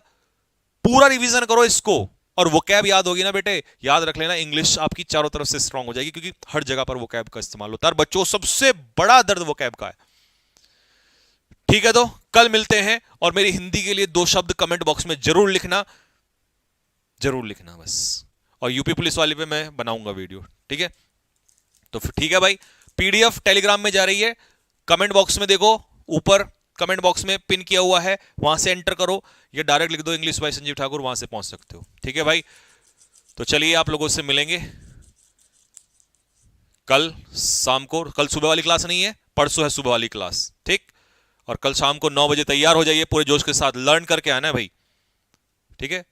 पूरा रिवीजन करो इसको, और वो कैब याद होगी ना बेटे, याद रख लेना, इंग्लिश आपकी चारों तरफ से स्ट्रांग हो जाएगी, क्योंकि हर जगह पर वो कैब का इस्तेमाल होता है। बच्चों सबसे बड़ा दर्द वो कैब का है। ठीक है, तो कल मिलते हैं, और मेरी हिंदी के लिए 2 शब्द कमेंट बॉक्स में जरूर लिखना, जरूर लिखना बस। और यूपी पुलिस वाले पे मैं बनाऊंगा वीडियो। ठीक है, तो फिर ठीक है भाई, पीडीएफ टेलीग्राम में जा रही है, कमेंट बॉक्स में देखो ऊपर कमेंट बॉक्स में पिन किया हुआ है, वहां से एंटर करो, या डायरेक्ट लिख दो इंग्लिश बाय संजीव ठाकुर, वहां से पहुंच सकते हो। ठीक है भाई, तो चलिए आप लोगों से मिलेंगे कल शाम को। कल सुबह वाली क्लास नहीं है, परसों है सुबह वाली क्लास, ठीक। और कल शाम को 9 बजे तैयार हो जाइए, पूरे जोश के साथ लर्न करके आना है भाई, ठीक है।